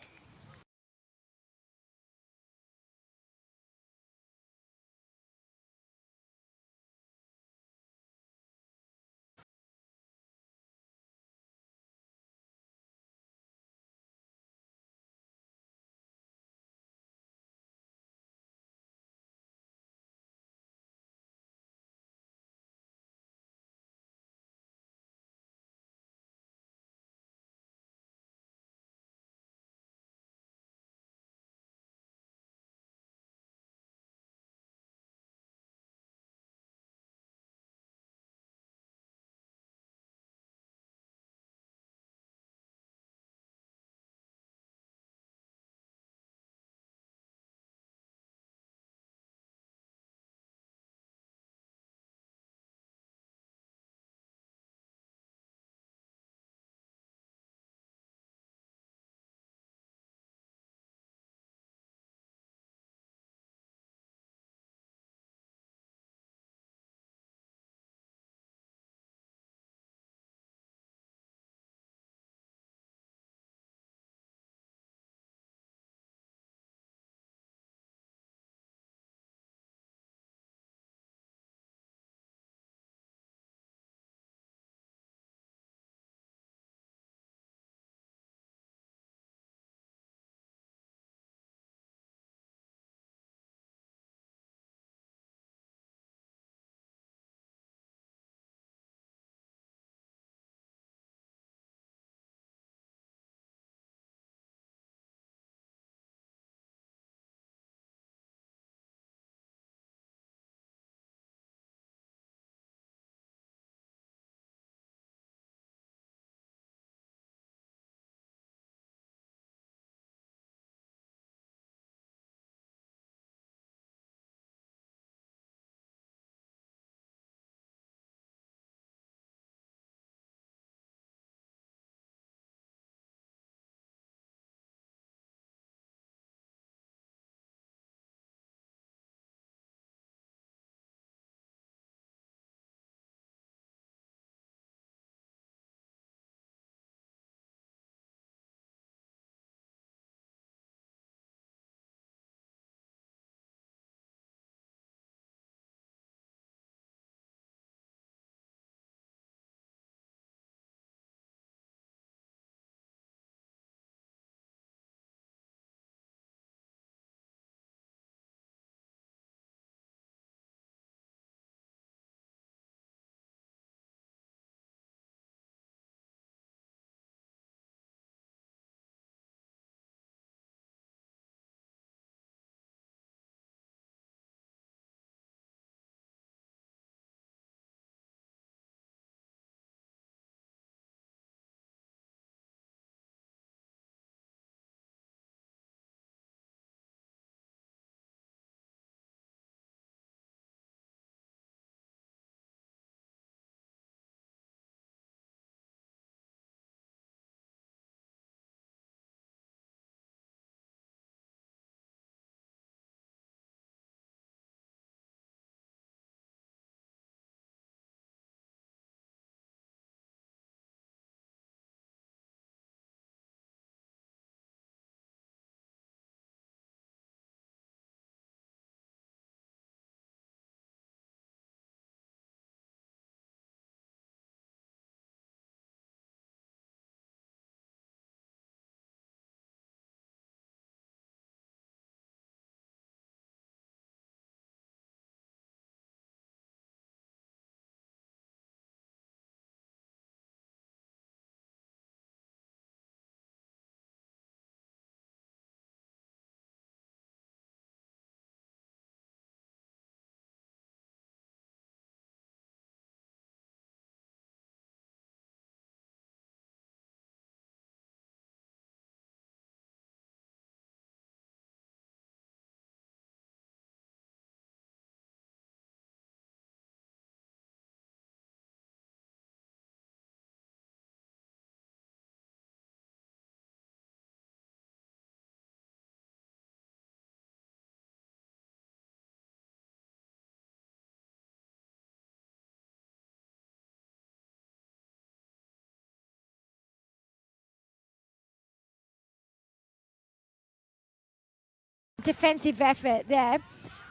defensive effort there.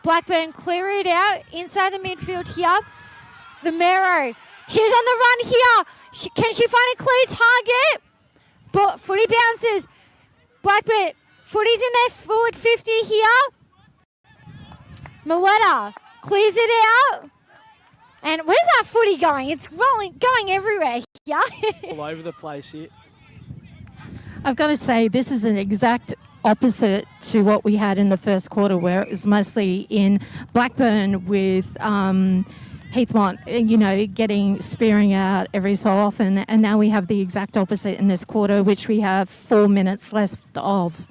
Blackburn clear it out inside the midfield here. The Mero, she's on the run here. Can she find a clear target? But footy bounces. Blackburn, footy's in their forward 50 here. Maletta clears it out. And where's that footy going? It's going everywhere here. All over the place here. I've got to say, this is an exact opposite to what we had in the first quarter, where it was mostly in Blackburn with Heathmont, spearing out every so often. And now we have the exact opposite in this quarter, which we have 4 minutes left of.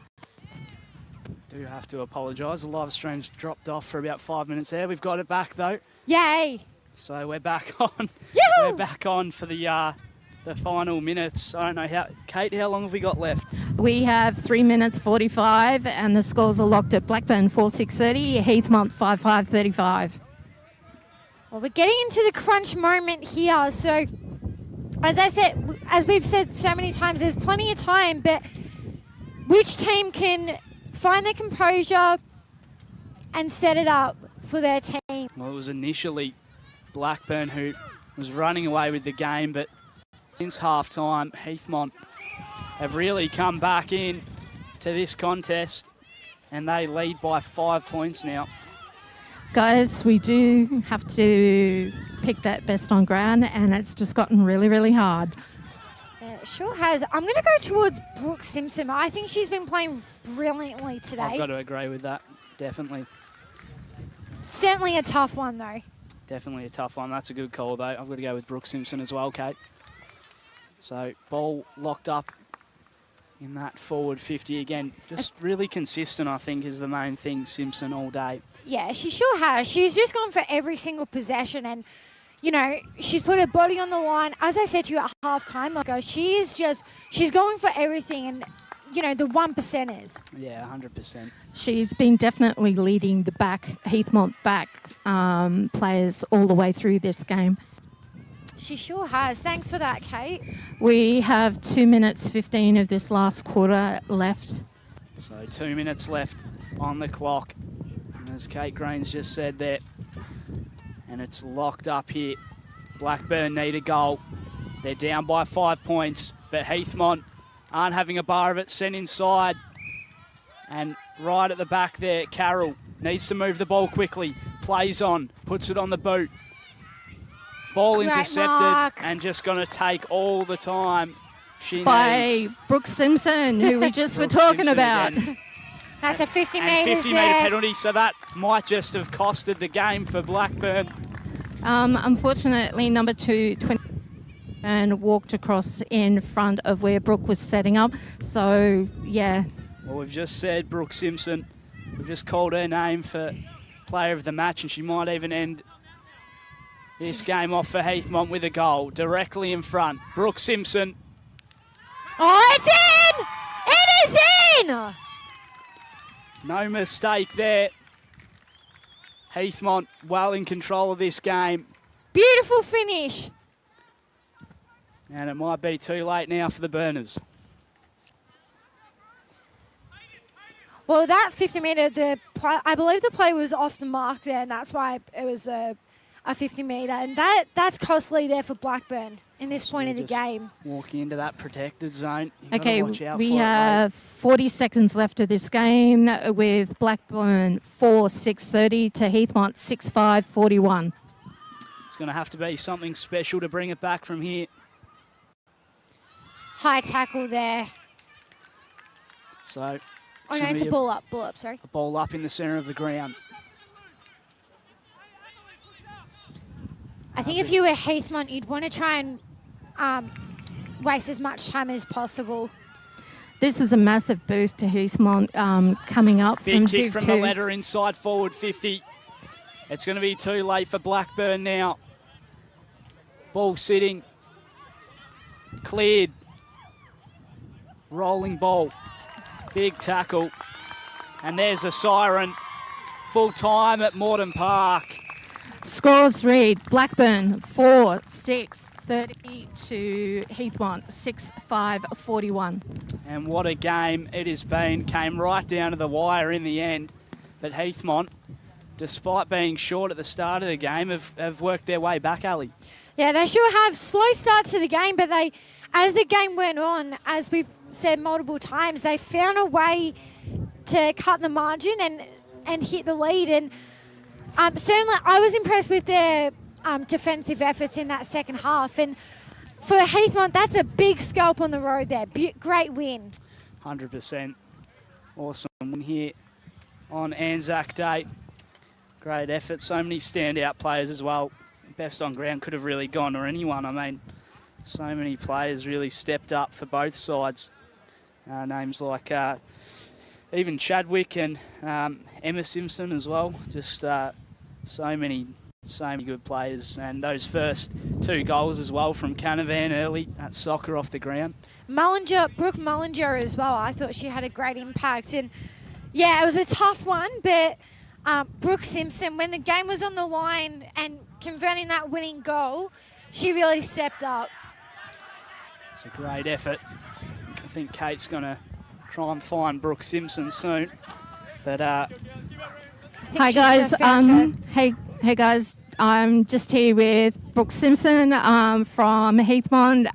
Do have to apologise. The live stream's dropped off for about 5 minutes there. We've got it back though. Yay! So we're back on. Yoo-hoo! We're back on for the final minutes. I don't know Kate, how long have we got left? We have 3 minutes 45, and the scores are locked at Blackburn 4-6-30, Heathmont 5-5-35. Well, we're getting into the crunch moment here. So, as we've said so many times, there's plenty of time, but which team can find their composure and set it up for their team? Well, it was initially Blackburn who was running away with the game, but since half-time, Heathmont have really come back in to this contest, and they lead by 5 points now. Guys, we do have to pick that best on ground, and it's just gotten really, really hard. Yeah, it sure has. I'm going to go towards Brooke Simpson. I think she's been playing brilliantly today. I've got to agree with that, definitely. Certainly a tough one, though. Definitely a tough one. That's a good call, though. I've got to go with Brooke Simpson as well, Kate. So, ball locked up in that forward 50 again. Just really consistent, I think, is the main thing, Simpson, all day. Yeah, she sure has. She's just gone for every single possession, and, she's put her body on the line. As I said to you at half-time ago, she's going for everything, and, the 1%ers. Yeah, 100%. She's been definitely leading the Heathmont back players all the way through this game. She sure has. Thanks for that, Kate. We have 2 minutes 15 of this last quarter left. So 2 minutes left on the clock. And as Kate Green's just said there, and it's locked up here. Blackburn need a goal. They're down by 5 points, but Heathmont aren't having a bar of it. Sent inside. And right at the back there, Carroll needs to move the ball quickly. Plays on, puts it on the boot. Ball Great intercepted mark. and just going to take all the time she By needs. Brooke Simpson, who we just were Brooke talking Simpson about. again. That's a 50 And metres 50 metre there. penalty, so that might just have costed the game for Blackburn. Unfortunately, number 2, 20, and walked across in front of where Brooke was setting up. So, yeah. Well, we've just said Brooke Simpson. We've just called her name for player of the match, and she might even end this game off for Heathmont with a goal directly in front. Brooke Simpson. Oh, it's in! It is in! No mistake there. Heathmont well in control of this game. Beautiful finish. And it might be too late now for the Burners. Well, that 50 metre, I believe the play was off the mark there, and that's why it was a 50 metre. And that's costly there for Blackburn in this point of the game. Walking into that protected zone. You've got to Okay, watch out we for it, have 40 seconds left of this game with Blackburn 4-6-30 to Heathmont 6-5-41. It's going to have to be something special to bring it back from here. High tackle there. So, Oh, no, it's a ball up, sorry. a ball up in the centre of the ground. I think if you were Heathmont, you'd want to try and waste as much time as possible. This is a massive boost to Heathmont coming up Big from kick Div from 2. the ladder inside forward 50. It's going to be too late for Blackburn now. Ball sitting. Cleared. Rolling ball. Big tackle. And there's a siren. Full time at Morton Park. Scores read Blackburn 4-6, 30 to Heathmont 6-5, 41. And what a game it has been. Came right down to the wire in the end. But Heathmont, despite being short at the start of the game, have worked their way back, Ali. Yeah, they sure have. Slow start to the game, but as the game went on, as we've said multiple times, they found a way to cut the margin and hit the lead. And certainly I was impressed with their defensive efforts in that second half. And for Heathmont, that's a big scalp on the road there. Great win. 100%. Awesome win here on Anzac Day. Great effort. So many standout players as well. Best on ground could have really gone to anyone. I mean, so many players really stepped up for both sides. Names like even Chadwick and Emma Simpson as well. Just so many good players. And those first 2 goals as well from Canavan early. That soccer off the ground. Brooke Mullinger as well. I thought she had a great impact. And yeah, it was a tough one, but Brooke Simpson, when the game was on the line and converting that winning goal, she really stepped up. It's a great effort. I think Kate's going to try and find Brooke Simpson soon. But hi guys. Hey guys. I'm just here with Brooke Simpson from Heathmont,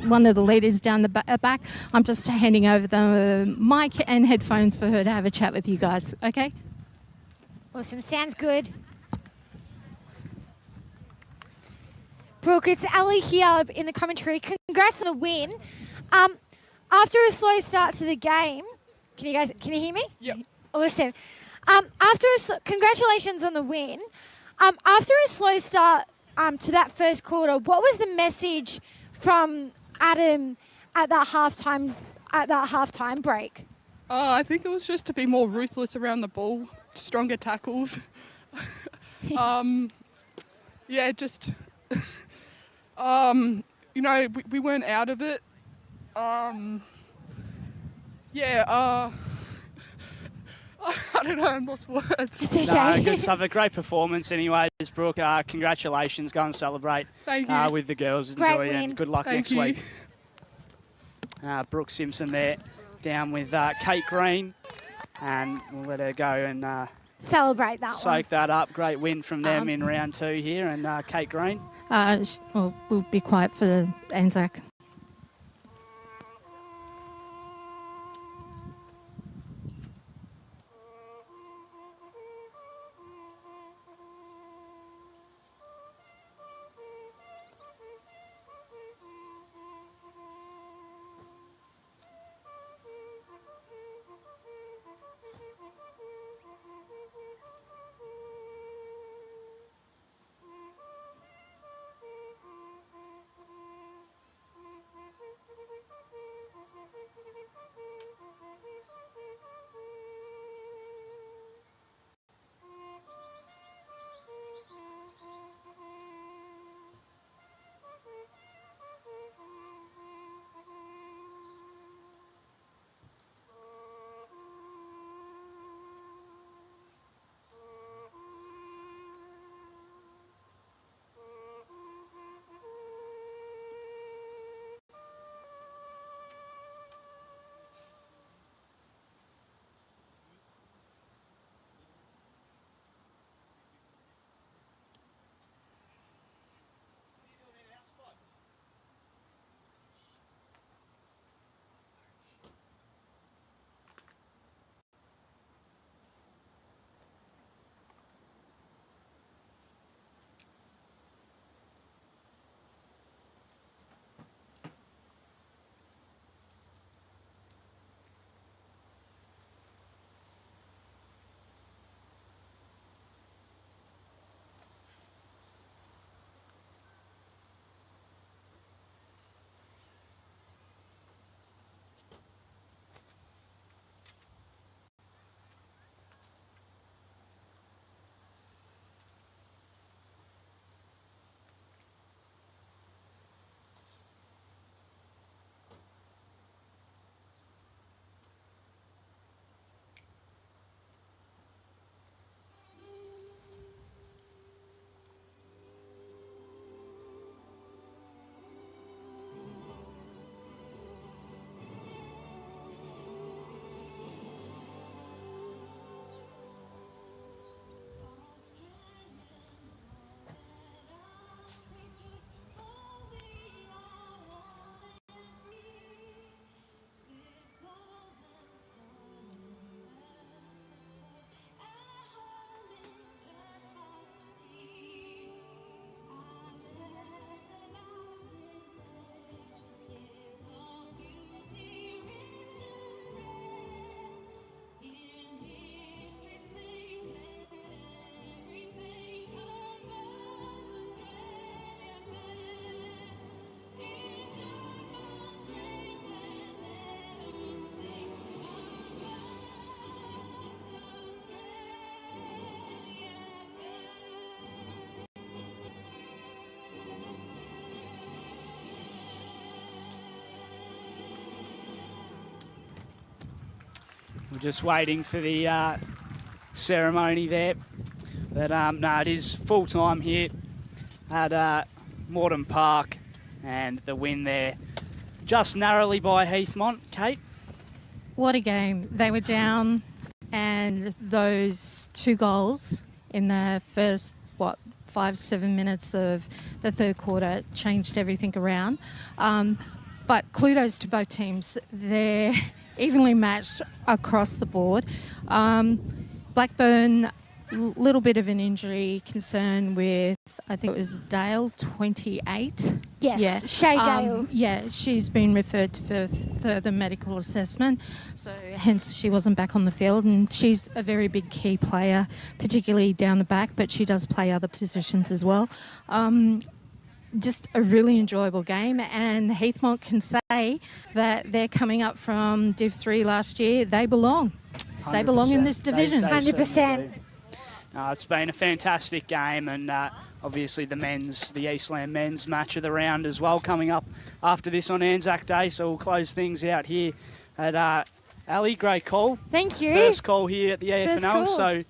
one of the leaders down the back. I'm just handing over the mic and headphones for her to have a chat with you guys. Okay. Awesome. Sounds good. Brooke, it's Ali here in the commentary. Congrats on the win. After a slow start to the game, can you hear me? Yep. Awesome. Congratulations on the win. After a slow start to that first quarter, what was the message from Adam at that halftime break? I think it was just to be more ruthless around the ball, stronger tackles. We weren't out of it. I don't know, I'm lost words. It's okay. No, good stuff. A great performance anyways, Brooke. Congratulations. Go and celebrate with the girls. Great Enjoy win. and good luck next week. Brooke Simpson there, down with Kate Green. And we'll let her go and celebrate that soak that up. Great win from them in round 2 here. And Kate Green. We'll be quiet for Anzac. just waiting for the ceremony there. But no, it is full time here at Morton Park, and the win there just narrowly by Heathmont. Kate? What a game. They were down, and those 2 goals in the first, 5-7 minutes of the third quarter changed everything around. But kudos to both teams. They're evenly matched across the board. Blackburn, little bit of an injury concern with, I think it was Dale, 28. Yes, Yeah. Shay Dale. Yeah, she's been referred for further medical assessment, so hence she wasn't back on the field, and she's a very big key player, particularly down the back, but she does play other positions as well. Just a really enjoyable game, and Heathmont can say that they're coming up from Div 3 last year. They belong. They belong in this division. They 100%. It's been a fantastic game, and obviously the Eastland men's match of the round as well coming up after this on Anzac Day, so we'll close things out here at Ali. Great call. Thank you. First call here at the EFNL, call. so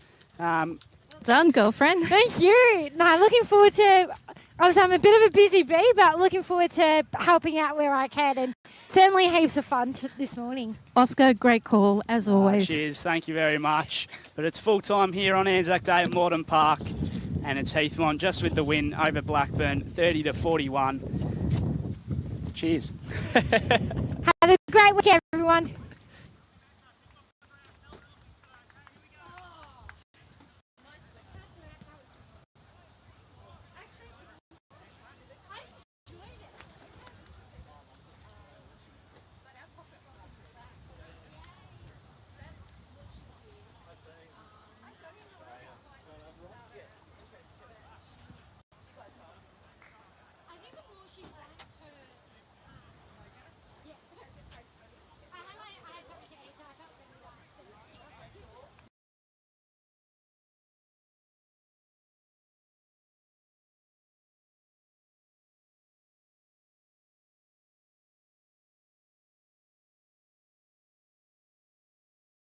Done, girlfriend. Thank you. No, looking forward to. Obviously, I'm a bit of a busy bee, but looking forward to helping out where I can, and certainly heaps of fun this morning. Oscar, great call, as always. Cheers, thank you very much. But it's full time here on Anzac Day at Morton Park, and it's Heathmont just with the win over Blackburn, 30-41. Cheers. Have a great week, everyone.